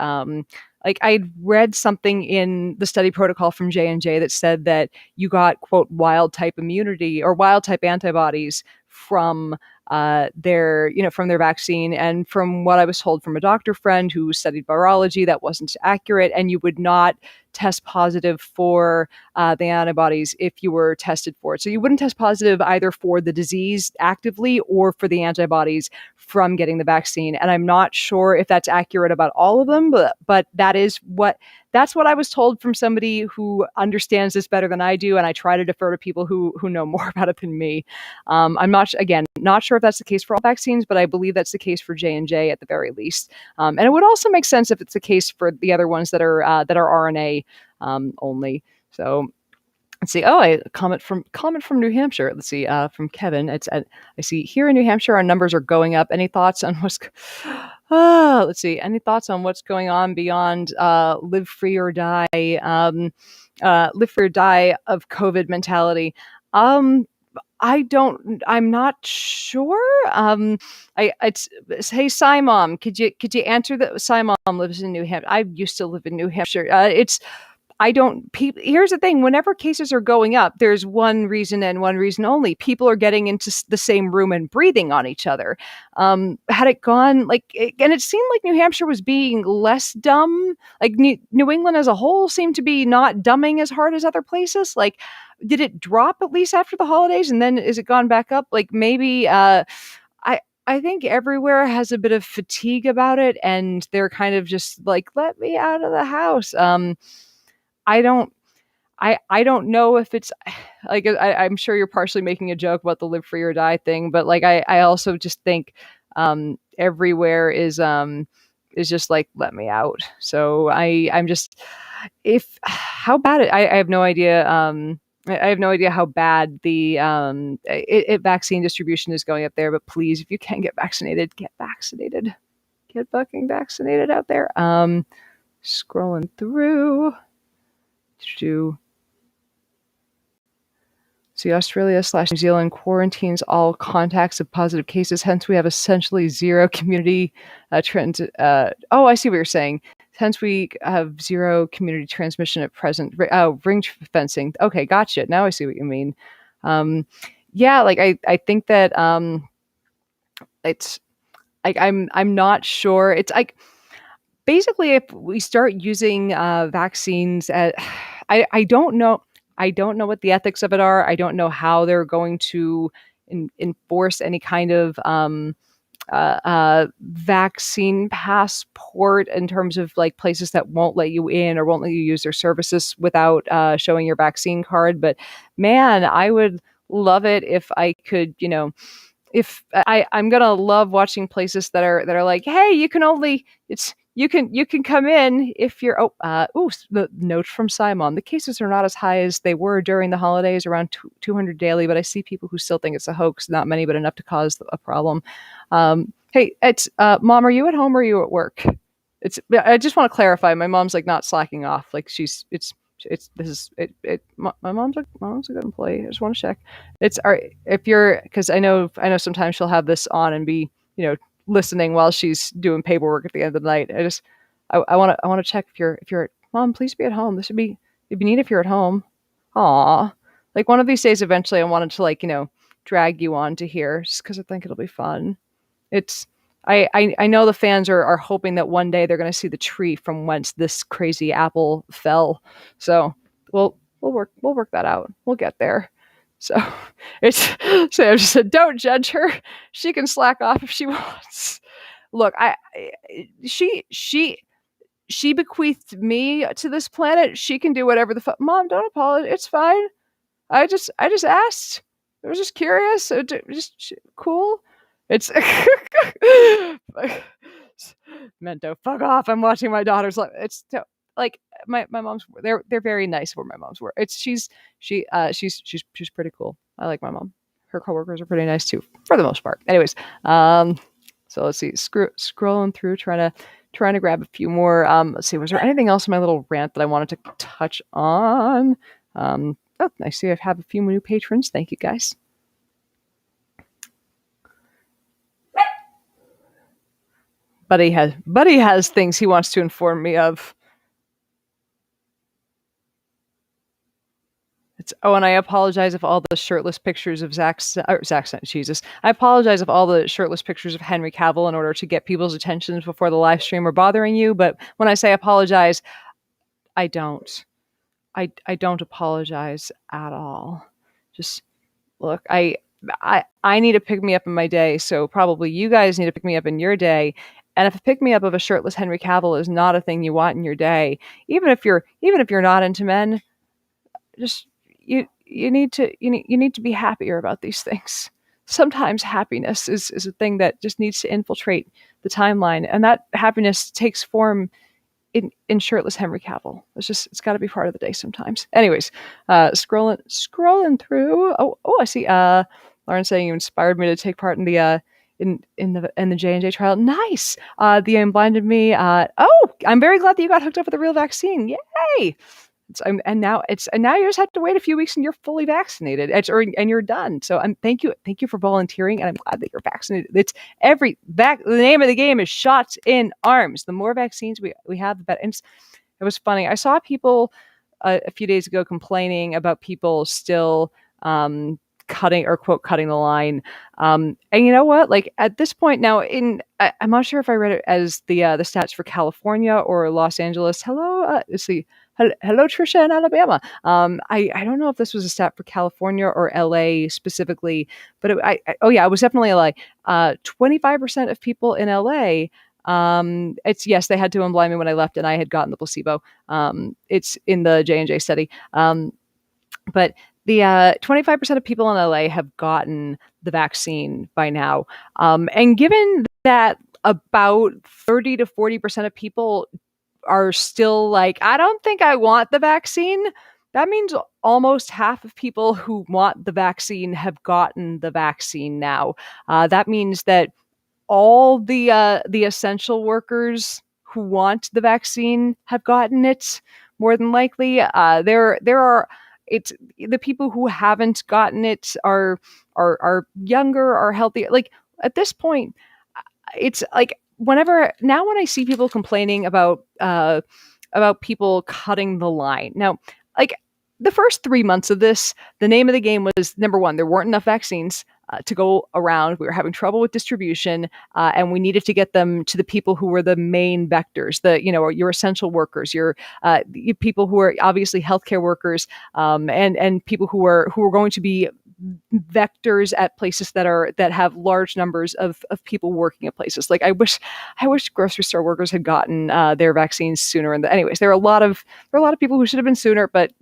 I'd read something in the study protocol from J&J that said that you got, quote, wild type immunity or wild type antibodies from from their vaccine. And from what I was told from a doctor friend who studied virology, that wasn't accurate. And you would not test positive for the antibodies if you were tested for it. So you wouldn't test positive either for the disease actively or for the antibodies from getting the vaccine. And I'm not sure if that's accurate about all of them, but that's what I was told from somebody who understands this better than I do, and I try to defer to people who know more about it than me. I'm not sure if that's the case for all vaccines, but I believe that's the case for J&J at the very least. And it would also make sense if it's the case for the other ones that are RNA only. So let's see. Oh, a comment from New Hampshire. Let's see. From Kevin. I see here in New Hampshire, our numbers are going up. Any thoughts on what's? Let's see. Any thoughts on what's going on beyond live free or die? Live free or die of COVID mentality. I'm not sure. Hey, Cy Mom, could you answer that? Cy Mom lives in New Hampshire. I used to live in New Hampshire. Here's the thing. Whenever cases are going up, there's one reason and one reason only. People are getting into the same room and breathing on each other. Had it gone and it seemed like New Hampshire was being less dumb. Like New England as a whole seemed to be not dumbing as hard as other places. Like, did it drop at least after the holidays? And then is it gone back up? Like maybe, I think everywhere has a bit of fatigue about it, and they're kind of just like, let me out of the house. I don't know if it's like, I'm sure you're partially making a joke about the live free or die thing, but like, I also just think, everywhere is just like, let me out. So I'm just, how bad I have no idea. I have no idea how bad the vaccine distribution is going up there, but please, if you can get vaccinated, get vaccinated. Get fucking vaccinated out there. Scrolling through. See, Australia/New Zealand quarantines all contacts of positive cases. Hence, we have essentially zero community trend. I see what you're saying. Hence, we have zero community transmission at present. Ring fencing. Okay, gotcha. Now I see what you mean. Yeah, like I think that it's like I'm not sure. It's like basically if we start using vaccines I don't know. I don't know what the ethics of it are. I don't know how they're going to enforce any kind of vaccine passport in terms of like places that won't let you in or won't let you use their services without showing your vaccine card. But man, I would love it if I could, if I'm gonna love watching places that are like, hey, you can come in if you're the note from Simon. The cases are not as high as they were during the holidays, around 200 daily, but I see people who still think it's a hoax. Not many, but enough to cause a problem. Hey, it's Mom, are you at home or are you at work? I just want to clarify. My mom's like not slacking off. Like my mom's a good employee. I just want to check. Because I know sometimes she'll have this on and be, listening while she's doing paperwork at the end of the night. I want to check if you're at, Mom, please be at home. It'd be neat if you're at home. Aw, like one of these days, eventually I wanted to drag you on to here just because I think it'll be fun. I know the fans are hoping that one day they're going to see the tree from whence this crazy apple fell. So we'll work that out. We'll get there. So Sam just said, don't judge her. She can slack off if she wants. Look, she bequeathed me to this planet. She can do whatever the fuck. Mom, don't apologize. It's fine. I just asked. I was just curious. Just cool. It's Mento, fuck off. I'm watching my daughter's life. It's like my mom's. They're very nice where my mom's were. She's pretty cool. I like my mom. Her coworkers are pretty nice too, for the most part. Anyways, so let's see. Scrolling through, trying to grab a few more. Let's see. Was there anything else in my little rant that I wanted to touch on? I see I have a few new patrons. Thank you guys. Buddy has things he wants to inform me of. Oh, and I apologize if all the shirtless pictures of Zack, Jesus. I apologize if all the shirtless pictures of Henry Cavill in order to get people's attention before the live stream are bothering you. But when I say apologize, I don't. I don't apologize at all. Just look, I need to pick me up in my day, so probably you guys need to pick me up in your day. And if a pick me up of a shirtless Henry Cavill is not a thing you want in your day, even if you're not into men, just you need to be happier about these things. Sometimes happiness is a thing that just needs to infiltrate the timeline, and that happiness takes form in shirtless Henry Cavill. It's got to be part of the day sometimes. Anyways, scrolling through. Oh, I see. Lauren saying you inspired me to take part in the in the J&J trial. Nice. The unblinded me. I'm very glad that you got hooked up with a real vaccine. Yay! And now you just have to wait a few weeks and you're fully vaccinated, and you're done. So thank you for volunteering, and I'm glad that you're vaccinated. It's the name of the game is shots in arms. The more vaccines we have, the better. And it was funny. I saw people a few days ago complaining about people still cutting the line. And you know what? Like at this point now, I'm not sure if I read it as the stats for California or Los Angeles. Hello, let's see. Hello, Trisha in Alabama. I don't know if this was a stat for California or LA specifically, but it was definitely LA. 25% of people in LA. Yes, they had to unblind me when I left, and I had gotten the placebo. It's in the J&J study. But the 25% of people in LA have gotten the vaccine by now. And given that about 30 to 40% of people are still like, I don't think I want the vaccine, that means almost half of people who want the vaccine have gotten the vaccine now. That means that all the essential workers who want the vaccine have gotten it, more than likely. There are it's the people who haven't gotten it are younger, are healthy. Like at this point, it's like when I see people complaining about people cutting the line. Now, like the first 3 months of this, the name of the game was, number one, there weren't enough vaccines to go around. We were having trouble with distribution, and we needed to get them to the people who were the main vectors, your essential workers, your people who are obviously healthcare workers, and people who are going to be vectors at places that have large numbers of people working at places. Like I wish grocery store workers had gotten their vaccines sooner. And anyways, there are a lot of people who should have been sooner, but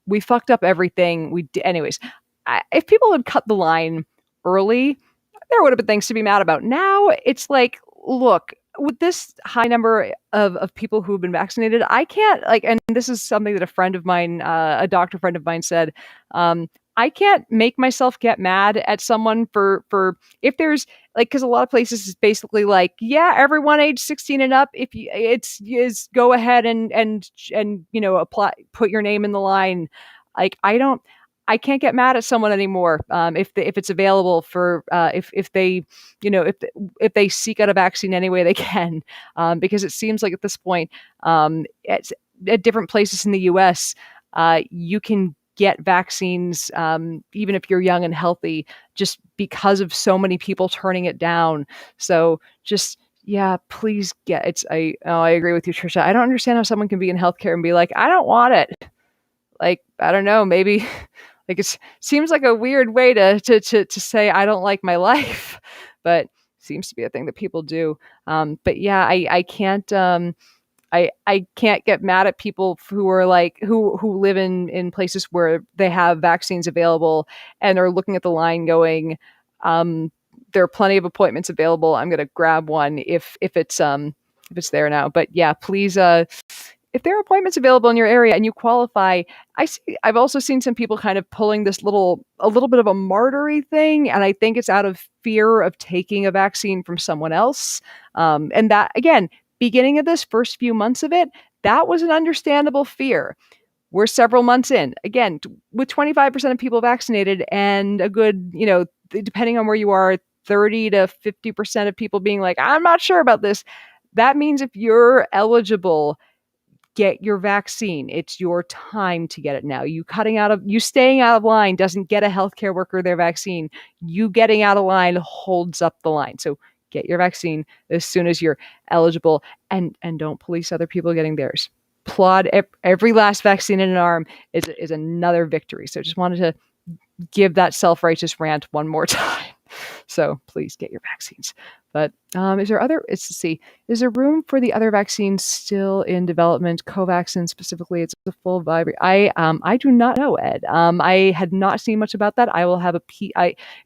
we fucked up everything. Anyways, if people had cut the line early, there would have been things to be mad about. Now it's like, look, with this high number of people who've been vaccinated, I can't and this is something that a friend of mine, a doctor friend of mine said, I can't make myself get mad at someone for if there's because a lot of places is basically like, yeah, everyone age 16 and up, if you is go ahead and apply, put your name in the line. Like I can't get mad at someone anymore if it's available for if they if they seek out a vaccine any way they can, because it seems like at this point at different places in the U.S. You can get vaccines even if you're young and healthy, just because of so many people turning it down. So just please get it. I agree with you, Trisha. I don't understand how someone can be in healthcare and be like, I don't want it. Like, I don't know, maybe like it seems like a weird way to say I don't like my life, but seems to be a thing that people do. But yeah, I can't I can't get mad at people who are like who live in places where they have vaccines available and are looking at the line going, there are plenty of appointments available. I'm gonna grab one if it's there now. But yeah, please if there are appointments available in your area and you qualify, I've also seen some people kind of pulling a little bit of a martyry thing, and I think it's out of fear of taking a vaccine from someone else. And that, again, beginning of this first few months of it, that was an understandable fear. We're several months in, again, with 25% of people vaccinated and a good, depending on where you are, 30 to 50% of people being like, I'm not sure about this. That means if you're eligible, get your vaccine. It's your time to get it now. You staying out of line doesn't get a healthcare worker their vaccine. You getting out of line holds up the line. So get your vaccine as soon as you're eligible, and don't police other people getting theirs. Applaud every last vaccine in an arm is another victory. So just wanted to give that self-righteous rant one more time. So please get your vaccines. But is there room for the other vaccines still in development? Covaxin specifically, it's a full vibrate. I do not know, Ed. I had not seen much about that. I will have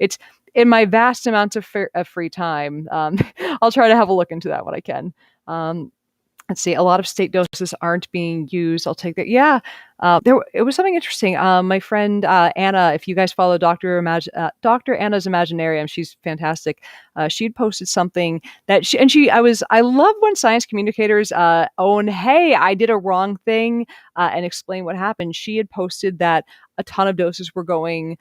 it's in my vast amounts of free time. I'll try to have a look into that when I can. Let's see, a lot of state doses aren't being used. I'll take that. Yeah, it was something interesting. My friend Anna, if you guys follow Dr. Anna's Imaginarium, she's fantastic. She'd posted something that I love when science communicators own, hey, I did a wrong thing, and explain what happened. She had posted that a ton of doses were going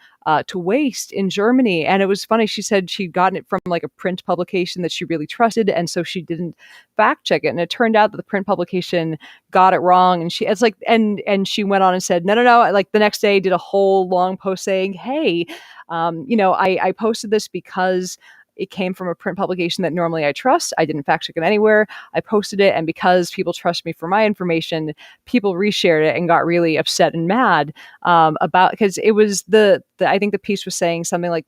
to waste in Germany. And it was funny. She said she'd gotten it from like a print publication that she really trusted. And so she didn't fact check it. And it turned out that the print publication got it wrong. And she went on and said, no. Like the next day did a whole long post saying, hey, I posted this because it came from a print publication that normally I trust. I didn't fact check it anywhere. I posted it, and because people trust me for my information, people reshared it and got really upset and mad because it was I think the piece was saying something like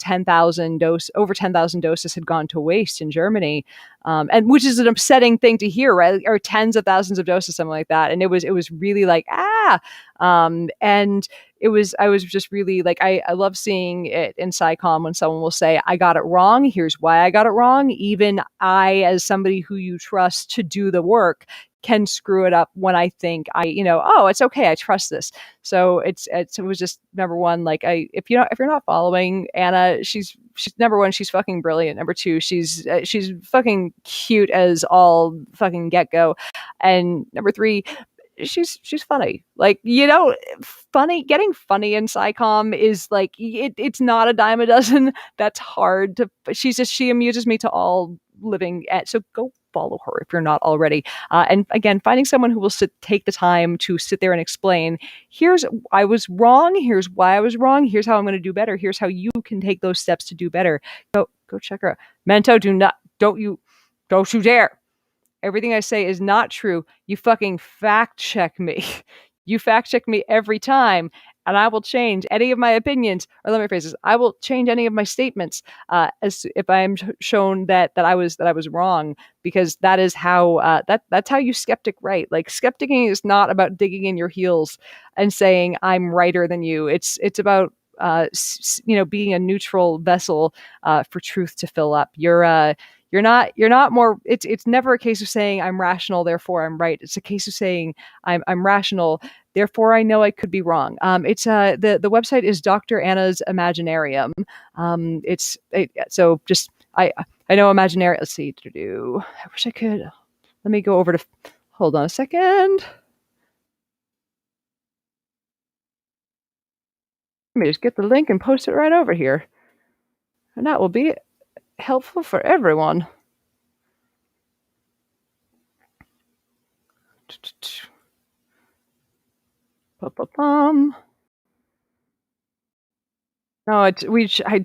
over 10,000 doses had gone to waste in Germany, and which is an upsetting thing to hear, right? Or tens of thousands of doses, something like that. And it was really like and I was just really like, I love seeing it in SciComm when someone will say, I got it wrong. Here's why I got it wrong. Even I, as somebody who you trust to do the work, can screw it up when I think it's okay. I trust this. So it was just number one, like if you're not following Anna, she's number one, she's fucking brilliant. Number two, she's fucking cute as all fucking get go. And number three, she's funny. Like, getting funny in SciComm is like, it's not a dime a dozen. That's hard to, she amuses me to all living at. So go follow her if you're not already. And again, finding someone who will take the time to sit there and explain, I was wrong. Here's why I was wrong. Here's how I'm going to do better. Here's how you can take those steps to do better. Go check her out. Mento, don't you dare. Everything I say is not true. You fucking fact check me. You fact check me every time, and I will change any of my opinions. Or let me rephrase this: I will change any of my statements as if I am shown that I was wrong, because that is how that's how you skeptic right. Like, skepticing is not about digging in your heels and saying I'm righter than you. It's about being a neutral vessel for truth to fill up. You're not more. It's never a case of saying I'm rational, therefore I'm right. It's a case of saying I'm rational, therefore I know I could be wrong. It's the website is Dr. Anna's Imaginarium. So just I know Imaginarium. Let's see. I wish I could. Let me go over to. Hold on a second. Let me just get the link and post it right over here, and that will be helpful for everyone. No, I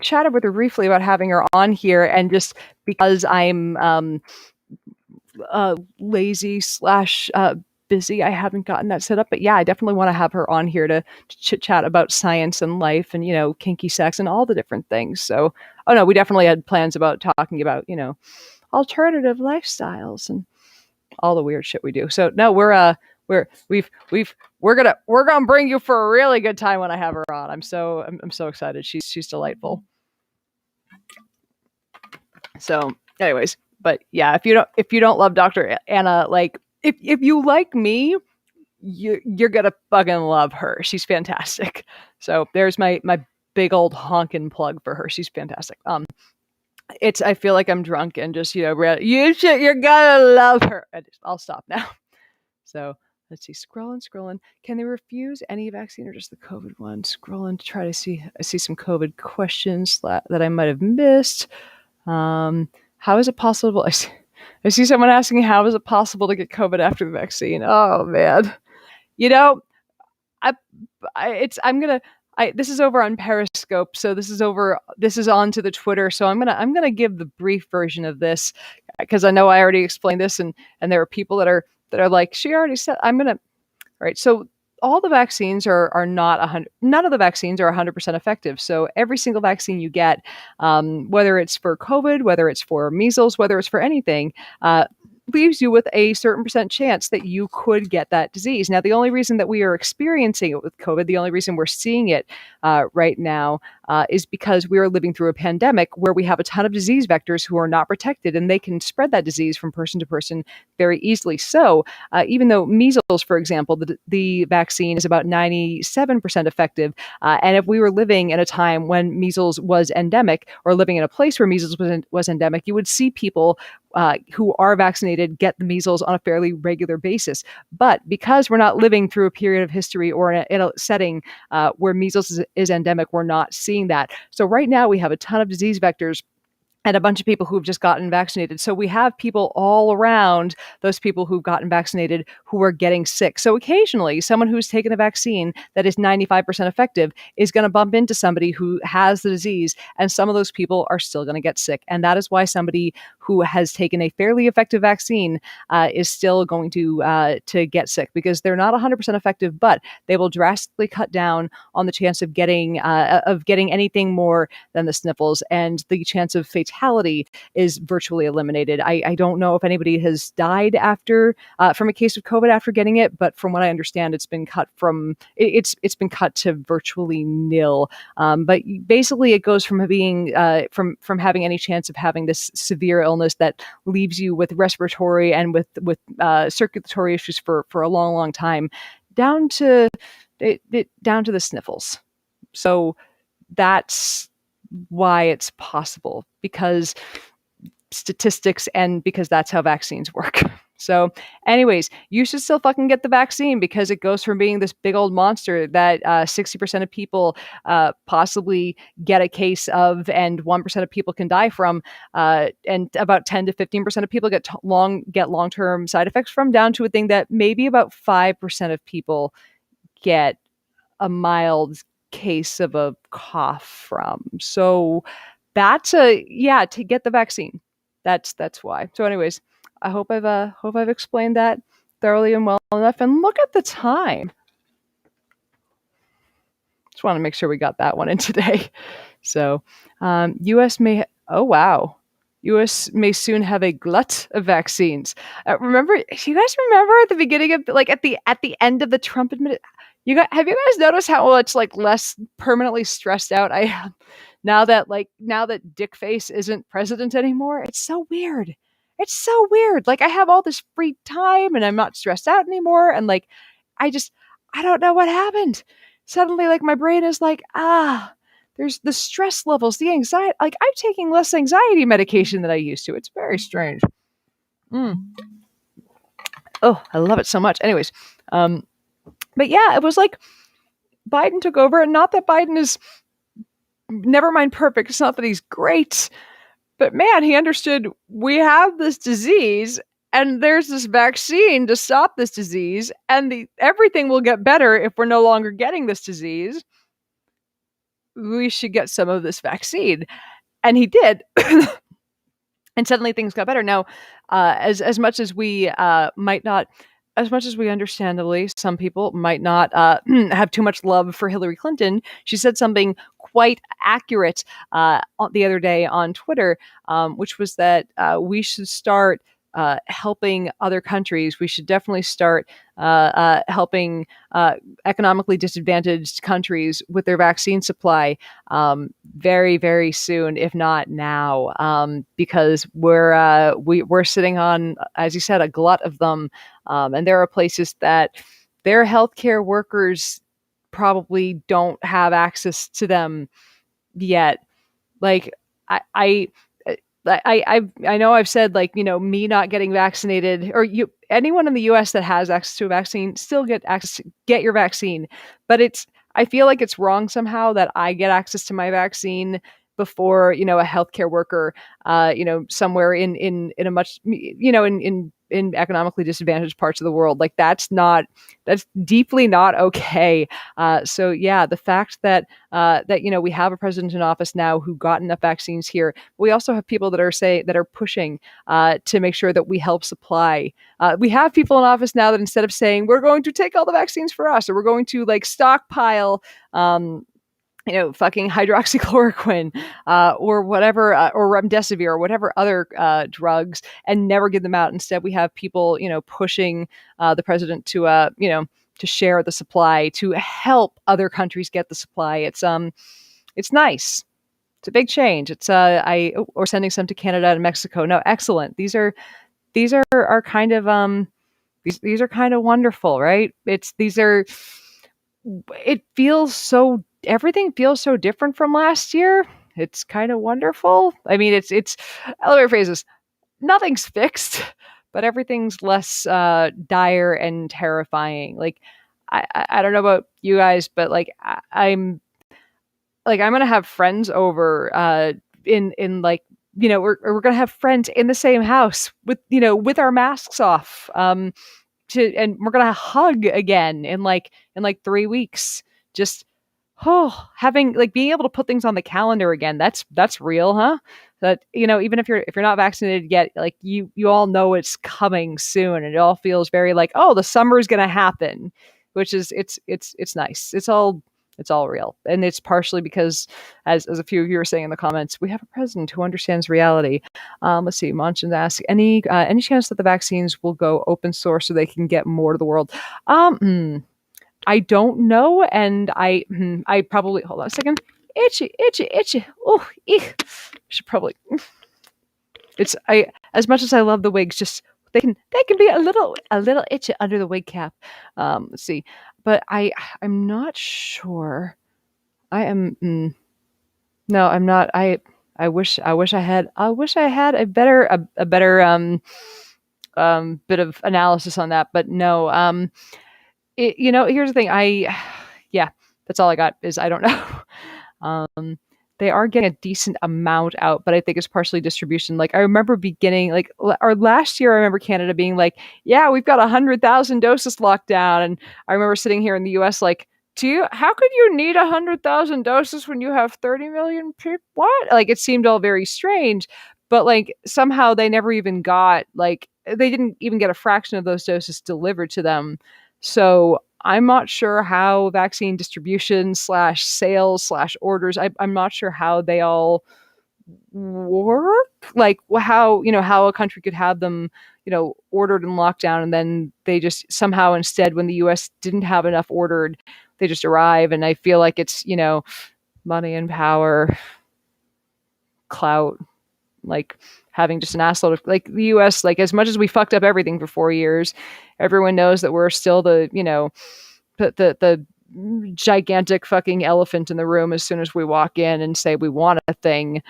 chatted with her briefly about having her on here, and just because I'm lazy / busy, I haven't gotten that set up. But yeah, I definitely want to have her on here to chit chat about science and life and kinky sex and all the different things. So, oh no, we definitely had plans about talking about alternative lifestyles and all the weird shit we do. So no, we're gonna bring you for a really good time when I have her on. I'm so excited. She's delightful. So, anyways, but yeah, if you don't love Dr. Anna, like if you like me, you're gonna fucking love her. She's fantastic. So there's my big old honkin' plug for her. She's fantastic. I feel like I'm drunk and just you're gonna love her. I'll stop now. So let's see, scrolling. Can they refuse any vaccine or just the COVID one? Scrolling to try to see. I see some COVID questions that I might have missed. How is it possible? I see someone asking, how is it possible to get COVID after the vaccine? Oh man. You know, I, I'm gonna. This is over on Periscope, so this is on to the Twitter. So I'm gonna give the brief version of this because I know I already explained this, and there are people that are like, she already said. I'm gonna. All right. So all the vaccines are not 100. None of the vaccines are 100% effective. So every single vaccine you get, whether it's for COVID, whether it's for measles, whether it's for anything, leaves you with a certain percent chance that you could get that disease. Now, the only reason that we are experiencing it with COVID, the only reason we're seeing it right now, is because we are living through a pandemic where we have a ton of disease vectors who are not protected, and they can spread that disease from person to person very easily. So, even though measles, for example, the vaccine is about 97% effective, and if we were living in a time when measles was endemic, or living in a place where measles was endemic, you would see people who are vaccinated get the measles on a fairly regular basis. But because we're not living through a period of history or in a setting where measles is endemic, we're not seeing that. So right now we have a ton of disease vectors and a bunch of people who've just gotten vaccinated. So we have people all around those people who've gotten vaccinated who are getting sick. So occasionally, someone who's taken a vaccine that is 95% effective is going to bump into somebody who has the disease, and some of those people are still going to get sick. And that is why somebody who has taken a fairly effective vaccine is still going to get sick, because they're not 100% effective, but they will drastically cut down on the chance of getting anything more than the sniffles, and the chance of fatality is virtually eliminated. I don't know if anybody has died after from a case of COVID after getting it, but from what I understand, it's been cut to virtually nil. But basically, it goes from being from having any chance of having this severe illness that leaves you with respiratory and with circulatory issues for a long time, down to the sniffles. So that's why it's possible, because statistics and because that's how vaccines work. So anyways, you should still fucking get the vaccine, because it goes from being this big old monster that 60% of people possibly get a case of, and 1% of people can die from, and about 10 to 15% of people get long-term side effects from, down to a thing that maybe about 5% of people get a mild case of a cough from. So to get the vaccine. That's why. So anyways, I hope I've explained that thoroughly and well enough. And look at the time. Just want to make sure we got that one in today. So, U.S. may. Oh wow. U.S. may soon have a glut of vaccines. You guys remember at the beginning of, like, at the end of the Trump administration? Have you guys noticed how much, like, less permanently stressed out I am now that Dickface isn't president anymore? It's so weird. It's so weird. Like, I have all this free time and I'm not stressed out anymore. And, like, I don't know what happened. Suddenly, like, my brain is like, there's the stress levels, the anxiety. Like, I'm taking less anxiety medication than I used to. It's very strange. Oh, I love it so much. Anyways, but yeah, it was like Biden took over, and not that Biden is, never mind, perfect. It's not that he's great, but man, he understood we have this disease and there's this vaccine to stop this disease, and everything will get better if we're no longer getting this disease. We should get some of this vaccine. And he did. And suddenly things got better. Now, as much as we might not, as much as we understandably, some people might not have too much love for Hillary Clinton, she said something quite accurate the other day on Twitter, which was that we should start helping other countries. We should definitely start helping economically disadvantaged countries with their vaccine supply very, very soon, if not now, because we're sitting on, as you said, a glut of them, and there are places that their healthcare workers probably don't have access to them yet. Like, I know I've said, like, me not getting vaccinated, or anyone in the US that has access to a vaccine, still get your vaccine. But I feel like it's wrong somehow that I get access to my vaccine before, a healthcare worker, somewhere in a much, in economically disadvantaged parts of the world. Like that's deeply not okay. So yeah, the fact that we have a president in office now who got enough vaccines here. We also have people that are pushing to make sure that we help supply. We have people in office now that instead of saying we're going to take all the vaccines for us, or we're going to like stockpile, fucking hydroxychloroquine, or whatever, or remdesivir, or whatever other drugs, and never give them out. Instead, we have people, pushing the president to share the supply, to help other countries get the supply. It's nice. It's a big change. Or sending some to Canada and Mexico. No, excellent. These are kind of these are kind of wonderful, right? Everything feels so different from last year. It's kind of wonderful. I mean, it's elevator phrases. Nothing's fixed, but everything's less dire and terrifying. Like, I don't know about you guys, but like I'm gonna have friends over in like, we're gonna have friends in the same house with our masks off, and we're gonna hug again in like 3 weeks. Just having like being able to put things on the calendar again. That's real, huh? That even if you're not vaccinated yet, like you all know it's coming soon, and it all feels very like, oh, the summer is gonna happen, which is it's nice. It's all real, and it's partially because, as a few of you were saying in the comments, we have a president who understands reality. Let's see. Manchin asks, any chance that the vaccines will go open source so they can get more to the world? I don't know, and I probably, hold on a second. Itchy. Oh, should probably. As much as I love the wigs, just they can be a little itchy under the wig cap. Let's see, but I'm not sure. I am no, I'm not. I wish I had a better bit of analysis on that, but no. Here's the thing. Yeah, that's all I got is I don't know. They are getting a decent amount out, but I think it's partially distribution. Like I remember or last year, I remember Canada being like, yeah, we've got 100,000 doses locked down. And I remember sitting here in the US like, how could you need 100,000 doses when you have 30 million people? What? Like it seemed all very strange, but like somehow they never even got, like, they didn't even get a fraction of those doses delivered to them. So I'm not sure how vaccine distribution / sales / orders, I'm not sure how they all work. Like how a country could have them, ordered and locked down, and then they just somehow instead, when the US didn't have enough ordered, they just arrive. And I feel like it's, money and power, clout, like having just an assload of, like, the US, like, as much as we fucked up everything for 4 years, everyone knows that we're still the gigantic fucking elephant in the room as soon as we walk in and say we want a thing,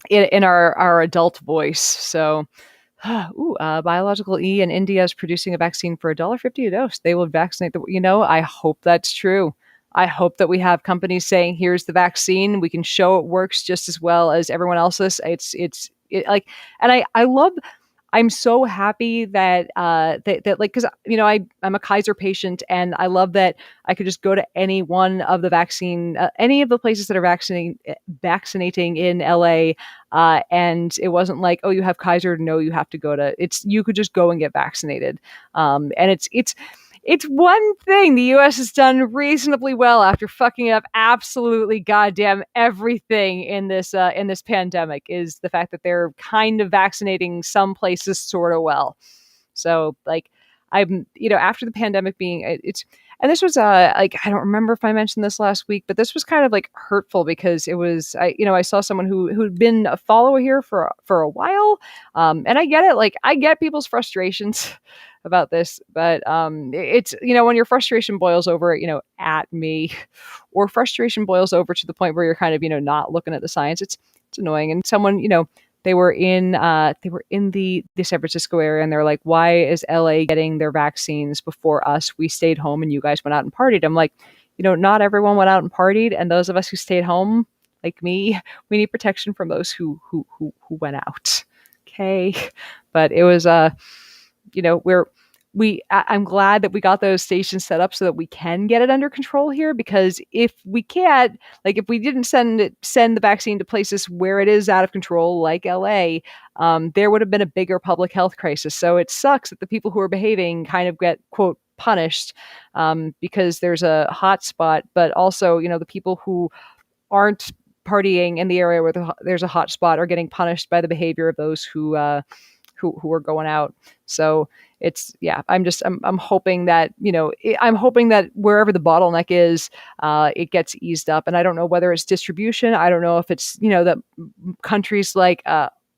in our adult voice. So Biological E in India is producing a vaccine for $1.50 a dose. They will vaccinate I hope that's true. I hope that we have companies saying, here's the vaccine. We can show it works just as well as everyone else's. And I'm so happy that that like, because I'm a Kaiser patient, and I love that I could just go to any one of the any of the places that are vaccinating in LA, and it wasn't like, oh, you have Kaiser, no, you have to go to. You could just go and get vaccinated, and it's one thing the U.S. has done reasonably well after fucking up absolutely goddamn everything in this pandemic, is the fact that they're kind of vaccinating some places sort of well. So like, I'm, after the pandemic being, and this was like, I don't remember if I mentioned this last week, but this was kind of like hurtful because it was, I saw someone who'd been a follower here for a while, and I get it, like I get people's frustrations about this, but it's, when your frustration boils over, at me, or frustration boils over to the point where you're kind of, not looking at the science, it's annoying. And someone, they were in the San Francisco area, and they're like, why is LA getting their vaccines before us? We stayed home and you guys went out and partied. I'm like, not everyone went out and partied, and those of us who stayed home, like me, we need protection from those who went out. Okay, but it was I'm glad that we got those stations set up so that we can get it under control here, because if we can't, like if we didn't send the vaccine to places where it is out of control, like LA, there would have been a bigger public health crisis. So it sucks that the people who are behaving kind of get, quote, punished, because there's a hot spot, but also, the people who aren't partying in the area where there's a hot spot are getting punished by the behavior of those who are going out. So I'm hoping that, I'm hoping that wherever the bottleneck is, it gets eased up. And I don't know whether it's distribution. I don't know if it's, that countries like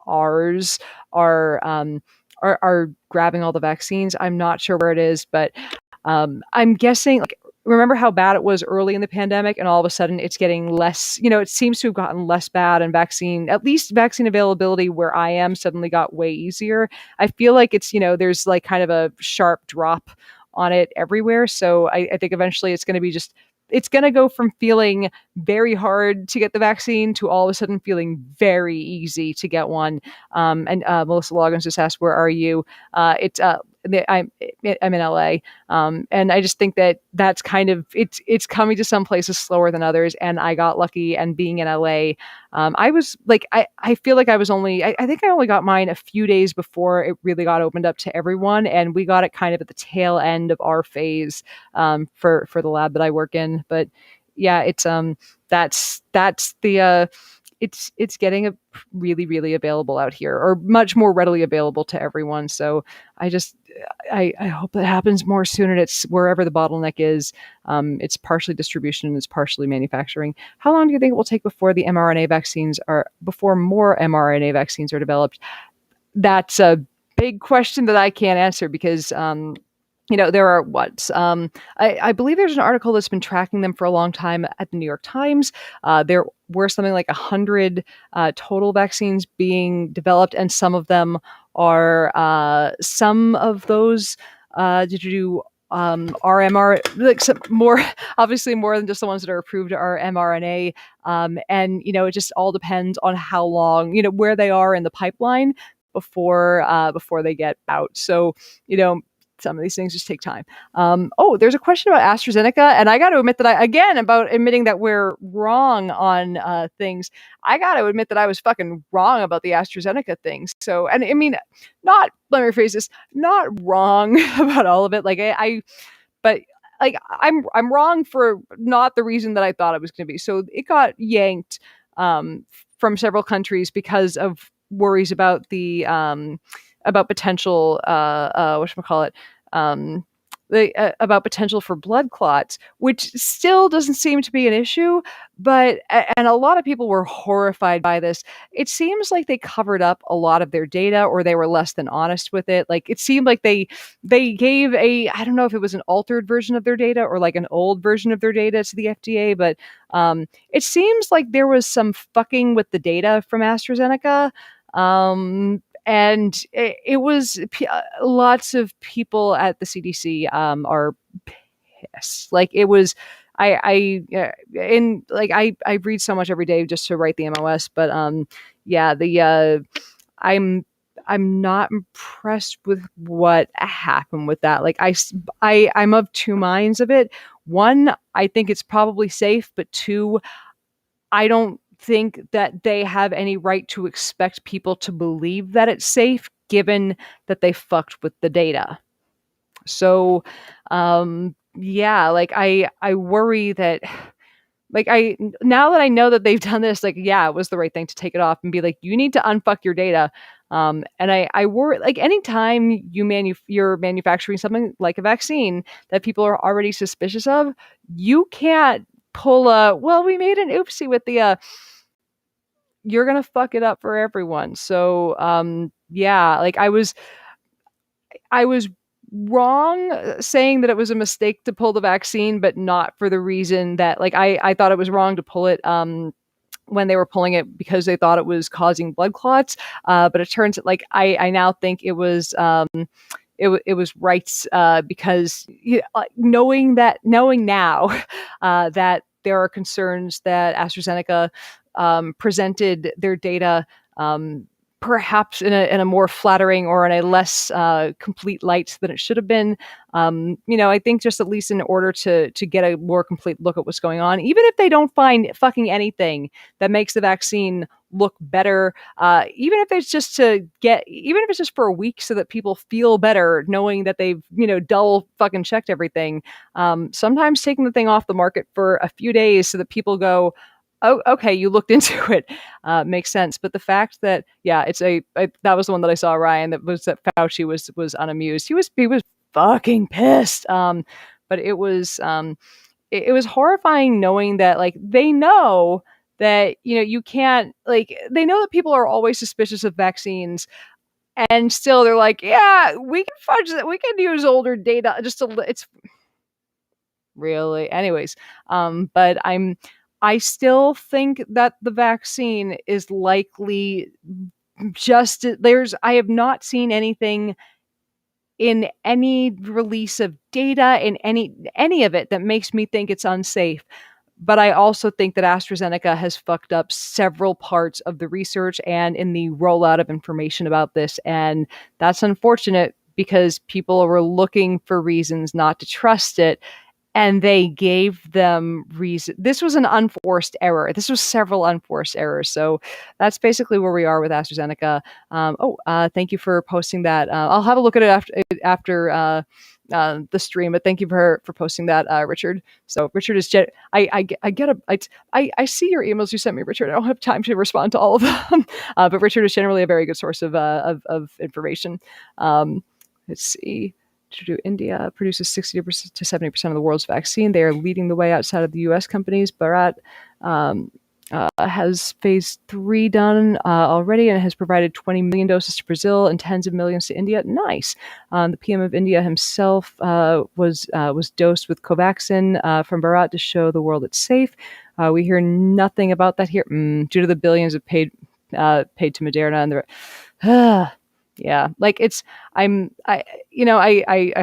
ours are grabbing all the vaccines. I'm not sure where it is, but I'm guessing, like, remember how bad it was early in the pandemic, and all of a sudden it's getting less, it seems to have gotten less bad, and at least vaccine availability where I am suddenly got way easier. I feel like it's, there's like kind of a sharp drop on it everywhere. So I think eventually it's going to be it's going to go from feeling very hard to get the vaccine to all of a sudden feeling very easy to get one. And Melissa Loggins just asked, where are you? I'm in LA. And I just think that's kind of, it's coming to some places slower than others. And I got lucky, and being in LA, I was like, I feel like I was I think I only got mine a few days before it really got opened up to everyone. And we got it kind of at the tail end of our phase, for the lab that I work in. But yeah, it's, that's the, it's getting really, really available out here, or much more readily available to everyone. So I hope that happens more soon, and it's wherever the bottleneck is. It's partially distribution and it's partially manufacturing. How long do you think it will take before more mRNA vaccines are developed? That's a big question that I can't answer, because there are I believe there's an article that's been tracking them for a long time at the New York Times. There were something like 100 total vaccines being developed, and some of them are some of those RMR, like some more, obviously more than just the ones that are approved are mRNA. And it just all depends on how long, where they are in the pipeline before they get out. So some of these things just take time. There's a question about AstraZeneca, and I got to admit that about admitting that we're wrong on things. I got to admit that I was fucking wrong about the AstraZeneca things. So, and I mean, let me rephrase this, not wrong about all of it. Like but like I'm wrong for not the reason that I thought it was going to be. So it got yanked from several countries because of worries about the about potential whatchamacallit, about potential for blood clots, which still doesn't seem to be an issue. And a lot of people were horrified by this. It seems like they covered up a lot of their data, or they were less than honest with it. Like, it seemed like they gave I don't know if it was an altered version of their data or like an old version of their data to the FDA, but it seems like there was some fucking with the data from AstraZeneca. And it was lots of people at the CDC are pissed. Like, it was, I read so much every day just to write the MOS, but I'm not impressed with what happened with that. Like, I'm of two minds of it. One, I think it's probably safe, but two, I don't think that they have any right to expect people to believe that it's safe, given that they fucked with the data. So, like, I worry that, like, now that I know that they've done this, like, yeah, it was the right thing to take it off and be like, you need to unfuck your data. And I worry, like, anytime you're manufacturing something like a vaccine that people are already suspicious of, you can't pull we made an oopsie with the you're gonna fuck it up for everyone. So like, I was wrong saying that it was a mistake to pull the vaccine, but not for the reason that, like, I thought it was wrong to pull it when they were pulling it because they thought it was causing blood clots. But it turns out, like, I now think it was it was right, because knowing now that there are concerns that AstraZeneca presented their data perhaps in a more flattering or in a less complete light than it should have been. I think just at least in order to get a more complete look at what's going on, even if they don't find fucking anything that makes the vaccine look better, even if it's just for a week so that people feel better knowing that they've, double fucking checked everything. Sometimes taking the thing off the market for a few days so that people go, oh, okay, you looked into it, makes sense. But the fact that, that was the one that I saw, Ryan, that Fauci was unamused. He was fucking pissed. But it was horrifying knowing that, like, they know that, you can't, like, they know that people are always suspicious of vaccines, and still they're like, yeah, we can fudge that, we can use older data it's really, anyways. But I still think that the vaccine is likely I have not seen anything in any release of data in any of it that makes me think it's unsafe. But I also think that AstraZeneca has fucked up several parts of the research and in the rollout of information about this. And that's unfortunate because people were looking for reasons not to trust it. And they gave them reason. This was an unforced error. This was several unforced errors. So that's basically where we are with AstraZeneca. Thank you for posting that. I'll have a look at it after the stream. But thank you for posting that, Richard. So Richard is I see your emails you sent me, Richard. I don't have time to respond to all of them. But Richard is generally a very good source of information. Let's see. India produces 60 to 70% of the world's vaccine. They are leading the way outside of the U.S. companies. Bharat has phase 3 done already and has provided 20 million doses to Brazil and tens of millions to India. Nice. The PM of India himself was dosed with Covaxin from Bharat to show the world it's safe. We hear nothing about that here due to the billions of paid to Moderna and the. Yeah, like I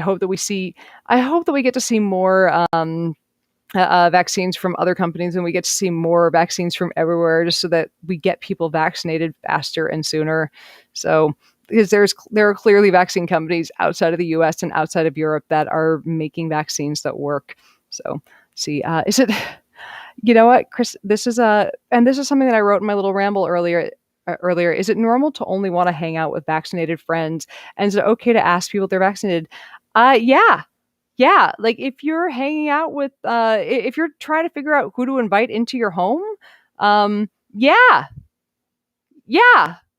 hope that we get to see more vaccines from other companies, and we get to see more vaccines from everywhere, just so that we get people vaccinated faster and sooner. So, because there are clearly vaccine companies outside of the U.S. and outside of Europe that are making vaccines that work. So, see, is it? You know what, Chris? This is something that I wrote in my little ramble earlier. Is it normal to only want to hang out with vaccinated friends? And is it okay to ask people if they're vaccinated? Yeah. Like, if you're hanging out with, if you're trying to figure out who to invite into your home, yeah.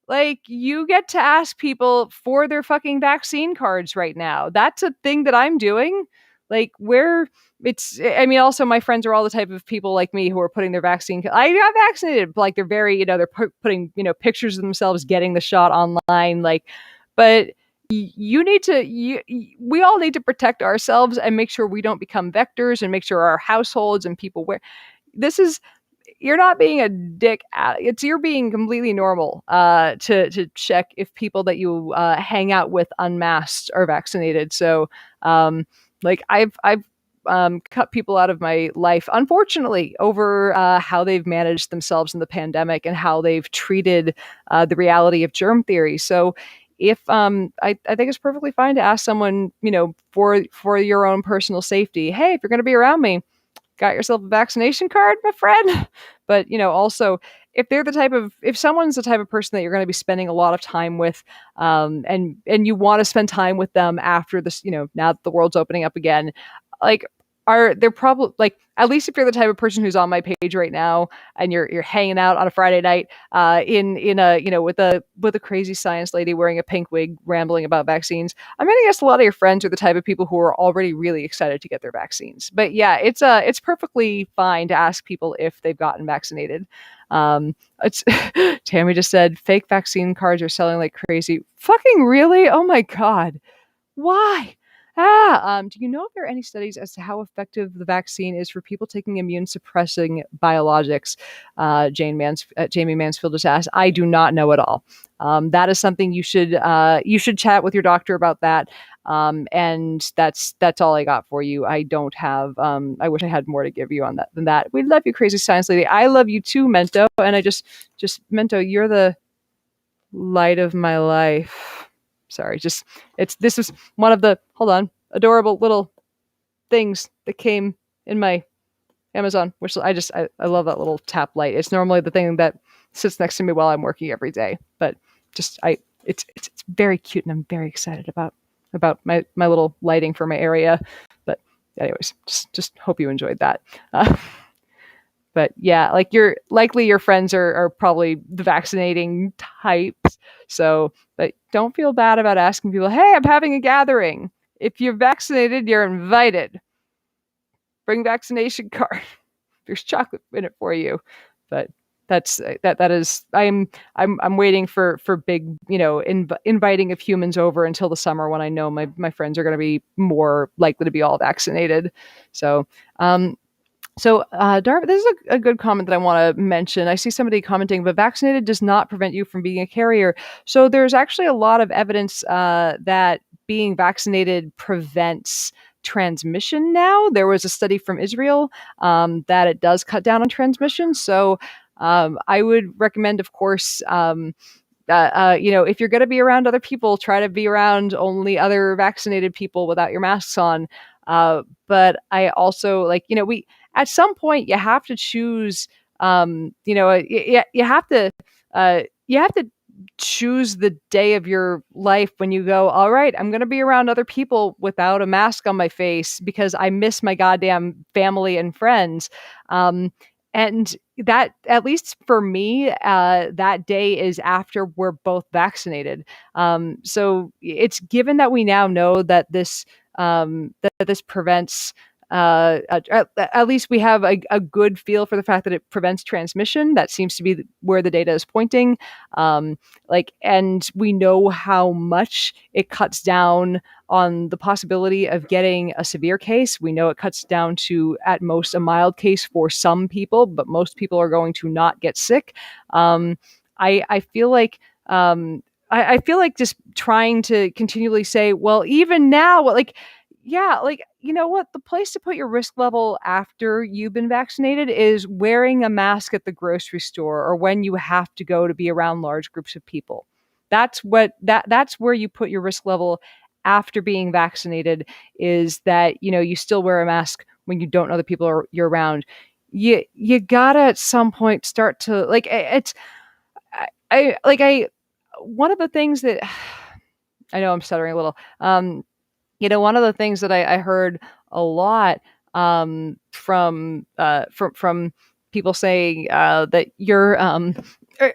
Like, you get to ask people for their fucking vaccine cards right now. That's a thing that I'm doing. Like, also my friends are all the type of people like me who are putting their vaccine. I got vaccinated. Like, they're very, they're putting, pictures of themselves getting the shot online. Like, but we all need to protect ourselves and make sure we don't become vectors, and make sure our households and people you're not being a dick you're being completely normal to check if people that you hang out with unmasked are vaccinated. So like, I've cut people out of my life, unfortunately, over how they've managed themselves in the pandemic and how they've treated the reality of germ theory. So if I think it's perfectly fine to ask someone, for your own personal safety, hey, if you're going to be around me, got yourself a vaccination card, my friend? But, also, if someone's the type of person that you're going to be spending a lot of time with, and you want to spend time with them after this, now that the world's opening up again, like, they're probably, like, at least if you're the type of person who's on my page right now and you're hanging out on a Friday night in a with a crazy science lady wearing a pink wig rambling about vaccines, I'm gonna guess a lot of your friends are the type of people who are already really excited to get their vaccines. But yeah, it's perfectly fine to ask people if they've gotten vaccinated. It's Tammy just said fake vaccine cards are selling like crazy. Fucking really? Oh my god. Why? Do you know if there are any studies as to how effective the vaccine is for people taking immune suppressing biologics? Jamie Mansfield just asked. I do not know at all. That is something you should chat with your doctor about that. And that's all I got for you. I don't have. I wish I had more to give you on that than that. We love you, crazy science lady. I love you too, Mento. And I just Mento, you're the light of my life. Sorry, this is one of the adorable little things that came in my Amazon, which I love that little tap light. It's normally the thing that sits next to me while I'm working every day, but it's very cute, and I'm very excited about my little lighting for my area. But anyways, just hope you enjoyed that. But yeah, like your friends are probably the vaccinating types. So, but don't feel bad about asking people, hey, I'm having a gathering. If you're vaccinated, you're invited. Bring vaccination card. There's chocolate in it for you. But that is I'm waiting for big, inviting of humans over until the summer when I know my friends are going to be more likely to be all vaccinated. So, Darby, this is a good comment that I want to mention. I see somebody commenting, but vaccinated does not prevent you from being a carrier. So there's actually a lot of evidence that being vaccinated prevents transmission now. There was a study from Israel that it does cut down on transmission. So I would recommend, of course, if you're going to be around other people, try to be around only other vaccinated people without your masks on. But I also we at some point you have to choose. You have to choose the day of your life when you go, all right, I'm going to be around other people without a mask on my face because I miss my goddamn family and friends. And that, at least for me, that day is after we're both vaccinated. So it's given that we now know that this prevents. At least we have a good feel for the fact that it prevents transmission. That seems to be where the data is pointing. And we know how much it cuts down on the possibility of getting a severe case. We know it cuts down to at most a mild case for some people, but most people are going to not get sick. I feel like I feel like just trying to continually say, well, even now, you know what? The place to put your risk level after you've been vaccinated is wearing a mask at the grocery store or when you have to go to be around large groups of people. That's where you put your risk level after being vaccinated, is that, you still wear a mask when you don't know the people you're around. You gotta at some point start to one of the things that I know I'm stuttering a little. One of the things that I heard a lot from people saying that you're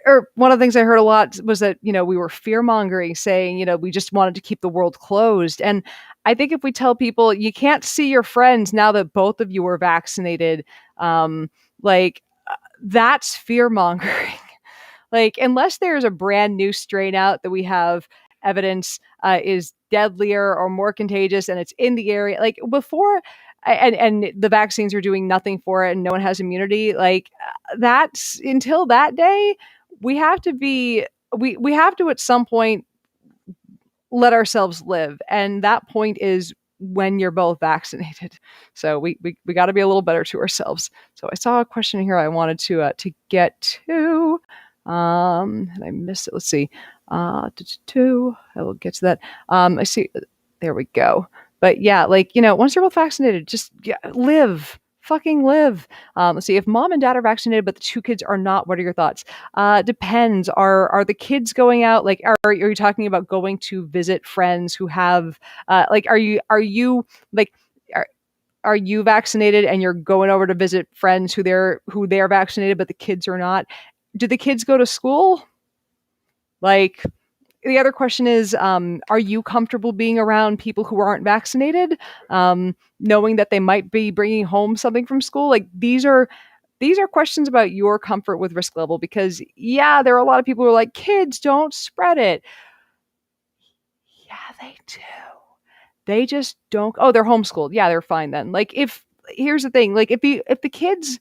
or one of the things I heard a lot was that we were fear mongering, saying we just wanted to keep the world closed. And I think if we tell people you can't see your friends now that both of you are vaccinated, that's fear mongering. Unless there's a brand new strain out that we have evidence is deadlier or more contagious and it's in the area, before, and the vaccines are doing nothing for it and no one has immunity, that's until that day, we have to at some point let ourselves live, and that point is when you're both vaccinated. So we got to be a little better to ourselves. So I saw a question here I wanted to get to. And I missed it. Let's see. I will get to that. I see. There we go. But yeah, once you're both vaccinated, just live. Fucking live. Let's see. If mom and dad are vaccinated, but the two kids are not, what are your thoughts? Depends. Are the kids going out? Are you talking about going to visit friends who have? Are you are you vaccinated and you're going over to visit friends who they're vaccinated, but the kids are not? Do the kids go to school? The other question is, are you comfortable being around people who aren't vaccinated, knowing that they might be bringing home something from school? These are questions about your comfort with risk level, because there are a lot of people who are like, kids, don't spread it. Yeah, they do. they just don't. Oh, they're homeschooled. Yeah, they're fine then. Like, if here's the thing, like, if the kids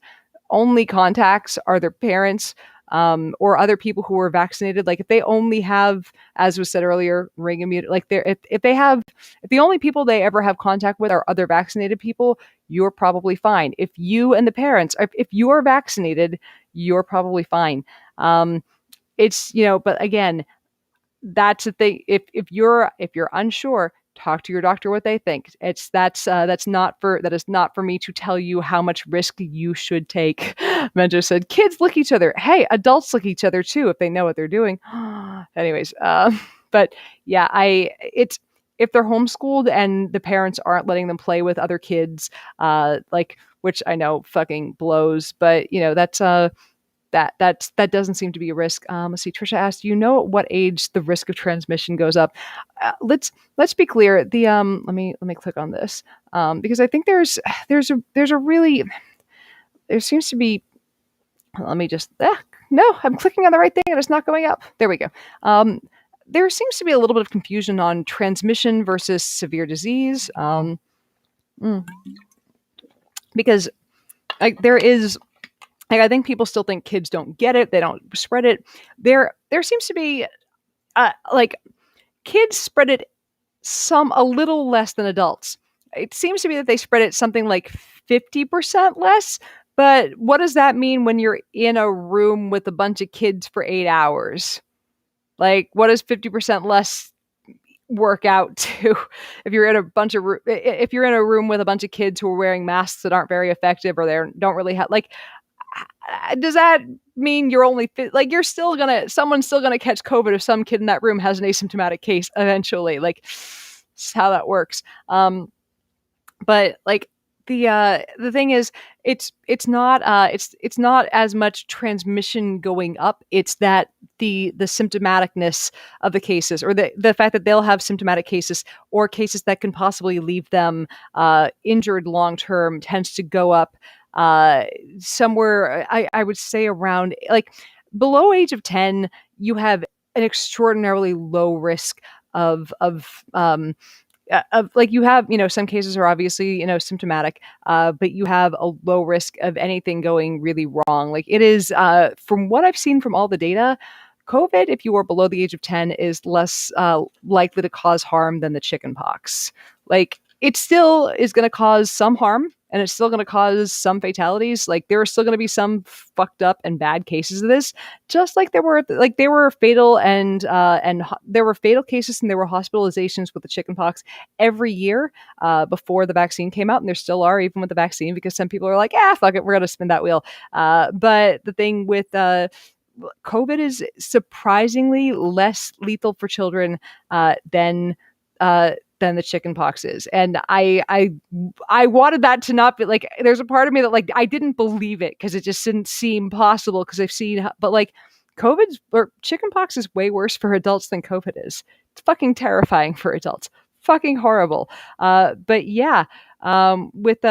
only contacts are their parents, or other people who are vaccinated, like if they only have, as was said earlier, ring immunity, like if they have, if the only people they ever have contact with are other vaccinated people, you're probably fine. If you and the parents, if you are vaccinated, you're probably fine. It's, but again, that's the thing. If you're unsure, talk to your doctor what they think. That is not for me to tell you how much risk you should take. Menjo said, kids lick each other. Hey, adults lick each other too if they know what they're doing. Anyways, but yeah, it's if they're homeschooled and the parents aren't letting them play with other kids, like, which I know fucking blows, but that doesn't seem to be a risk. Let's see. Trisha asked, at what age the risk of transmission goes up? Let's be clear. The let me click on this, because I think there's a really, there seems to be. Let me just no, I'm clicking on the right thing and it's not going up. There we go. There seems to be a little bit of confusion on transmission versus severe disease, because there is. Like, I think people still think kids don't get it. They don't spread it. There seems to be, like, kids spread it a little less than adults. It seems to be that they spread it something like 50% less. But what does that mean when you're in a room with a bunch of kids for 8 hours? Like, what does 50% less work out to? If you're in a room with a bunch of kids who are wearing masks that aren't very effective, or they don't really have, like, does that mean you're only someone's still gonna catch COVID if some kid in that room has an asymptomatic case eventually? Like, that's how that works. But like, the thing is, it's not as much transmission going up. It's that the symptomaticness of the cases, or the fact that they'll have symptomatic cases or cases that can possibly leave them injured long term, tends to go up somewhere, I would say around, like, below age of 10, you have an extraordinarily low risk of like, you have, some cases are obviously, symptomatic, but you have a low risk of anything going really wrong. Like, it is, from what I've seen from all the data, COVID, if you are below the age of 10, is less likely to cause harm than the chicken pox. Like, it still is going to cause some harm, and it's still going to cause some fatalities. Like, there are still going to be some fucked up and bad cases of this, just like there were fatal and there were fatal cases and there were hospitalizations with the chickenpox every year before the vaccine came out, and there still are, even with the vaccine, because some people are like, fuck it, we're going to spin that wheel. But the thing with COVID is surprisingly less lethal for children than the chicken pox is. And I wanted that to not be like, there's a part of me that, like, I didn't believe it because it just didn't seem possible, because I've seen, but like, chicken pox is way worse for adults than COVID is. It's fucking terrifying for adults. Fucking horrible. But yeah, with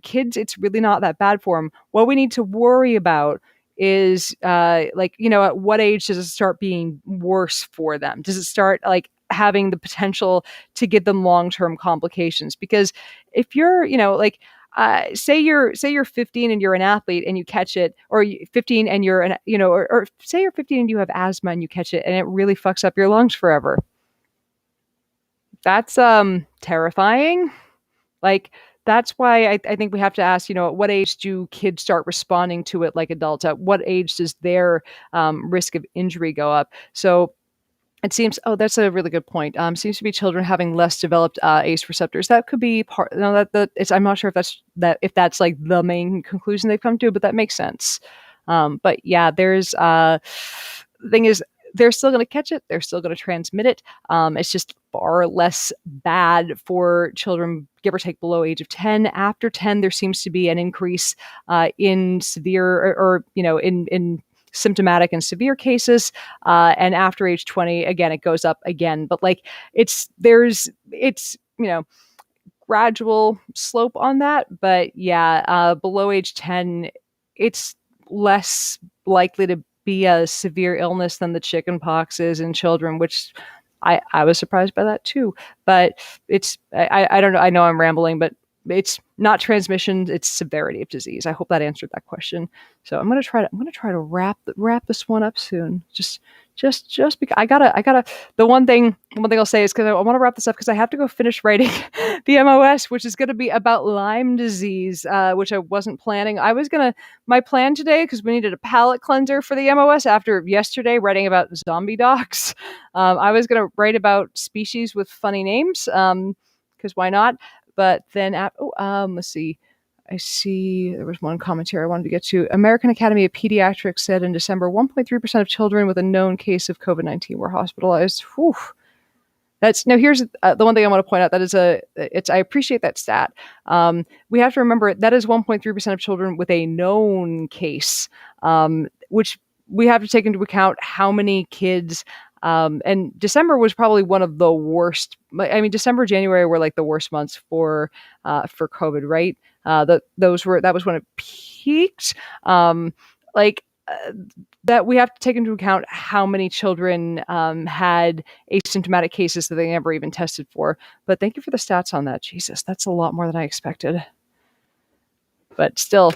kids, it's really not that bad for them. What we need to worry about is at what age does it start being worse for them? Does it start, like, having the potential to give them long-term complications? Because if you're, say you're 15 and you're an athlete and you catch it, or 15 and you're or say you're 15 and you have asthma and you catch it and it really fucks up your lungs forever. That's terrifying. Like, that's why I think we have to ask, at what age do kids start responding to it like adults? At what age does their risk of injury go up? So it seems, that's a really good point. Seems to be children having less developed ACE receptors. That could be part. No, I'm not sure if that's like the main conclusion they've come to, but that makes sense. But yeah, there's the thing is, they're still going to catch it. They're still going to transmit it. It's just far less bad for children, give or take, below age of 10. After 10, there seems to be an increase in severe or in symptomatic and severe cases. And after age 20, again, it goes up again. But like, it's gradual slope on that. But yeah, below age 10, it's less likely to be a severe illness than the chicken pox is in children, which I was surprised by that too. But I don't know. I know I'm rambling, but it's not transmission, it's severity of disease. I hope that answered that question. So I'm gonna try to wrap this one up soon. Just because I gotta the one thing I'll say is because I want to wrap this up because I have to go finish writing the MOS, which is going to be about Lyme disease, which I wasn't planning. My plan today, because we needed a palate cleanser for the MOS after yesterday writing about zombie dogs. I was going to write about species with funny names, because why not? But then, let's see. I see there was one commentary I wanted to get to. American Academy of Pediatrics said in December, 1.3% of children with a known case of COVID-19 were hospitalized. Whew. Here's the one thing I want to point out. I appreciate that stat. We have to remember that is 1.3% of children with a known case, which we have to take into account how many kids. And December was probably one of the worst. I mean, December, January were like the worst months for COVID, right? That was when it peaked. That we have to take into account how many children had asymptomatic cases that they never even tested for. But thank you for the stats on that. Jesus, that's a lot more than I expected. But still,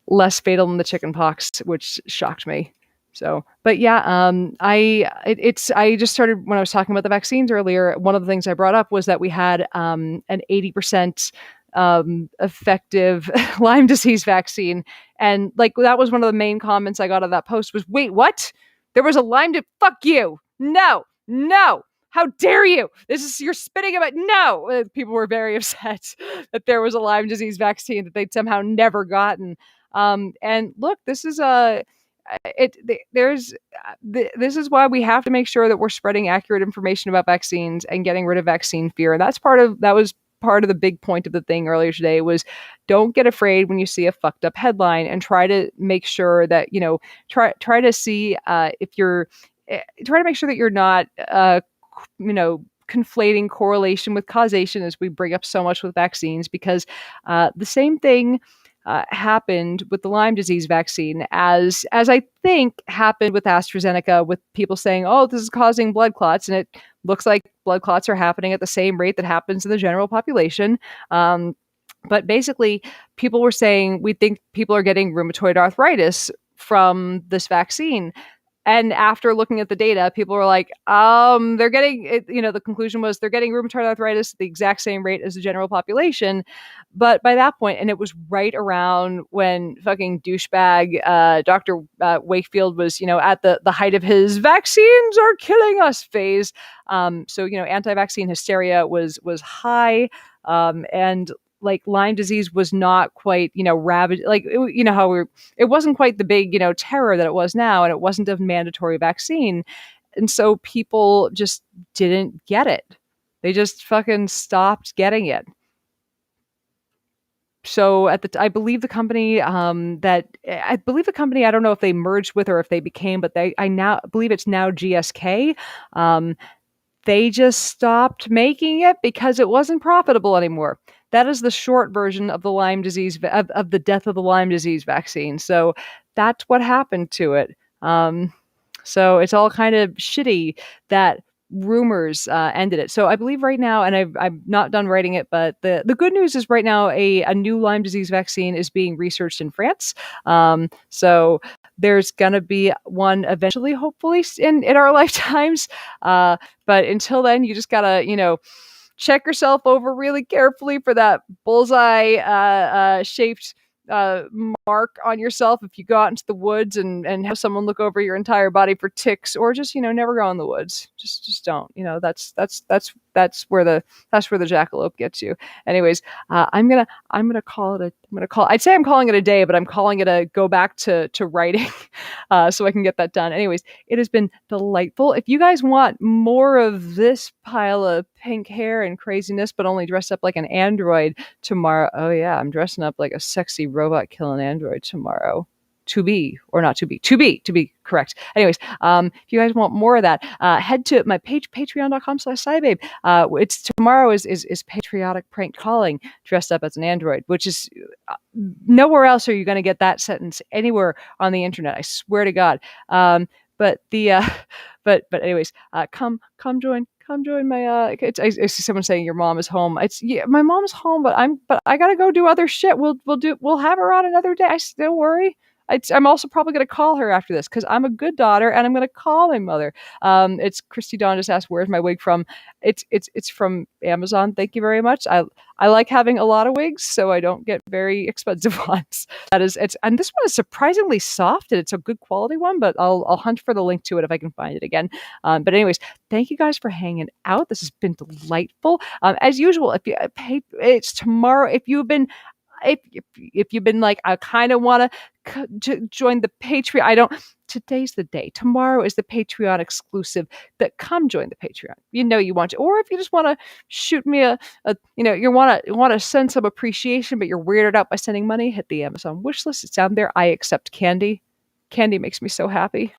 less fatal than the chicken pox, which shocked me. So, but yeah, I just started when I was talking about the vaccines earlier. One of the things I brought up was that we had an 80% effective Lyme disease vaccine, and like that was one of the main comments I got on that post was, "Wait, what? There was a Lyme to fuck you? No, how dare you? You're spitting about no." People were very upset that there was a Lyme disease vaccine that they'd somehow never gotten. And look, this is this is why we have to make sure that we're spreading accurate information about vaccines and getting rid of vaccine fear. And that was part of the big point of the thing earlier today was don't get afraid when you see a fucked up headline, and try to make sure that, try to see if you're try to make sure that you're not, conflating correlation with causation, as we bring up so much with vaccines, because the same thing happened with the Lyme disease vaccine as I think happened with AstraZeneca, with people saying, "Oh, this is causing blood clots," and it looks like blood clots are happening at the same rate that happens in the general population. But basically, people were saying, we think people are getting rheumatoid arthritis from this vaccine. And after looking at the data, people were like, they're getting it, the conclusion was they're getting rheumatoid arthritis at the exact same rate as the general population. But by that point, and it was right around when fucking douchebag Dr. Wakefield was, at the height of his vaccines are killing us phase. So, anti-vaccine hysteria was high. And like Lyme disease was not quite, rabid, like, it wasn't quite the big, terror that it was now, and it wasn't a mandatory vaccine. And so people just didn't get it. They just fucking stopped getting it. So I believe the company, I don't know if they merged with or if they became, but I now believe it's now GSK. They just stopped making it because it wasn't profitable anymore. That is the short version of the Lyme disease, of the death of the Lyme disease vaccine. So that's what happened to it. So it's all kind of shitty that rumors ended it. So I believe right now, and I'm not done writing it, but the good news is right now a new Lyme disease vaccine is being researched in France. So there's going to be one eventually, hopefully, in our lifetimes. But until then, you just got to, check yourself over really carefully for that bullseye shaped mark on yourself if you go out into the woods and have someone look over your entire body for ticks, or just never go in the woods. Just don't. That's where the jackalope gets you. Anyways, I'm gonna call it I'd say I'm calling it a day, but I'm calling it a go back to writing so I can get that done. Anyways, it has been delightful. If you guys want more of this pile of pink hair and craziness, but only dressed up like an android tomorrow. Oh yeah, I'm dressing up like a sexy robot killing android tomorrow. To be or not to be correct. Anyways, if you guys want more of that, head to my page, patreon.com/SciBabe. It's tomorrow is patriotic prank calling dressed up as an android, which is nowhere else are you going to get that sentence anywhere on the internet. I swear to God. But anyways, come join come join my I see someone saying your mom is home. It's yeah, my mom's home, but I gotta go do other shit. We'll have her on another day. I still worry. I'm also probably going to call her after this because I'm a good daughter and I'm going to call my mother. It's Christy Dawn just asked, "Where's my wig from?" It's from Amazon. Thank you very much. I like having a lot of wigs, so I don't get very expensive ones. And this one is surprisingly soft and it's a good quality one. But I'll hunt for the link to it if I can find it again. But anyways, thank you guys for hanging out. This has been delightful. As usual, if you it's tomorrow. If you've been like, I kind of want to join the Patreon. I don't. Today's the day. Tomorrow is the Patreon exclusive. That come join the Patreon. You know you want to, or if you just want to shoot me you want to send some appreciation, but you're weirded out by sending money. Hit the Amazon wish list. It's down there. I accept candy. Candy makes me so happy.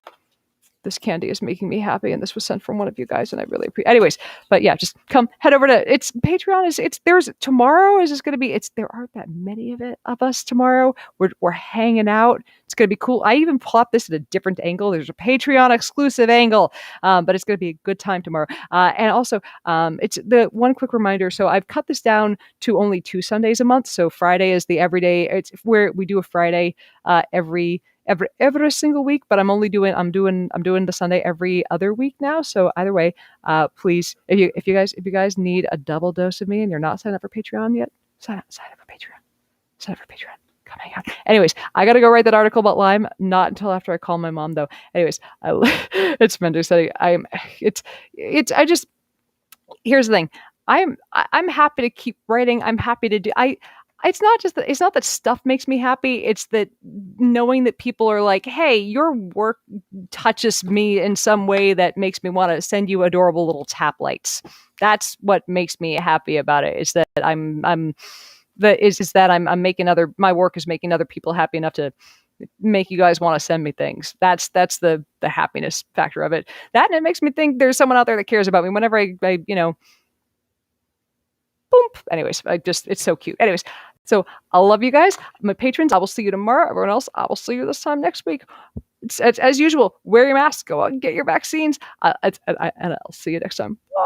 This candy is making me happy, and this was sent from one of you guys, and I really appreciate. Anyways, but yeah, just come head over to it's Patreon. There's tomorrow is just going to be there aren't that many of us tomorrow. We're hanging out. It's going to be cool. I even plopped this at a different angle. There's a Patreon exclusive angle, but it's going to be a good time tomorrow. And also, it's the one quick reminder. So I've cut this down to only 2 Sundays a month. So Friday is the everyday. It's where we do a Friday every single week, but I'm doing the Sunday every other week now. So either way, please, if you guys need a double dose of me and you're not signed up for Patreon yet, sign up for Patreon. Sign up for Patreon. Come hang out. Anyways, I gotta go write that article about Lyme. Not until after I call my mom though. Anyways, it's Mender setting. Here's the thing. I'm happy to keep writing. I'm happy to do. It's not that stuff makes me happy. It's that knowing that people are like, hey, your work touches me in some way that makes me want to send you adorable little tap lights. That's what makes me happy about it. Is that I'm making my work is making other people happy enough to make you guys want to send me things. That's the happiness factor of it. That, and it makes me think there's someone out there that cares about me whenever I boom. Anyways, it's so cute. Anyways, so I love you guys. My patrons, I will see you tomorrow. Everyone else, I will see you this time next week. It's as usual, wear your mask, go out and get your vaccines. And I'll see you next time. Bye.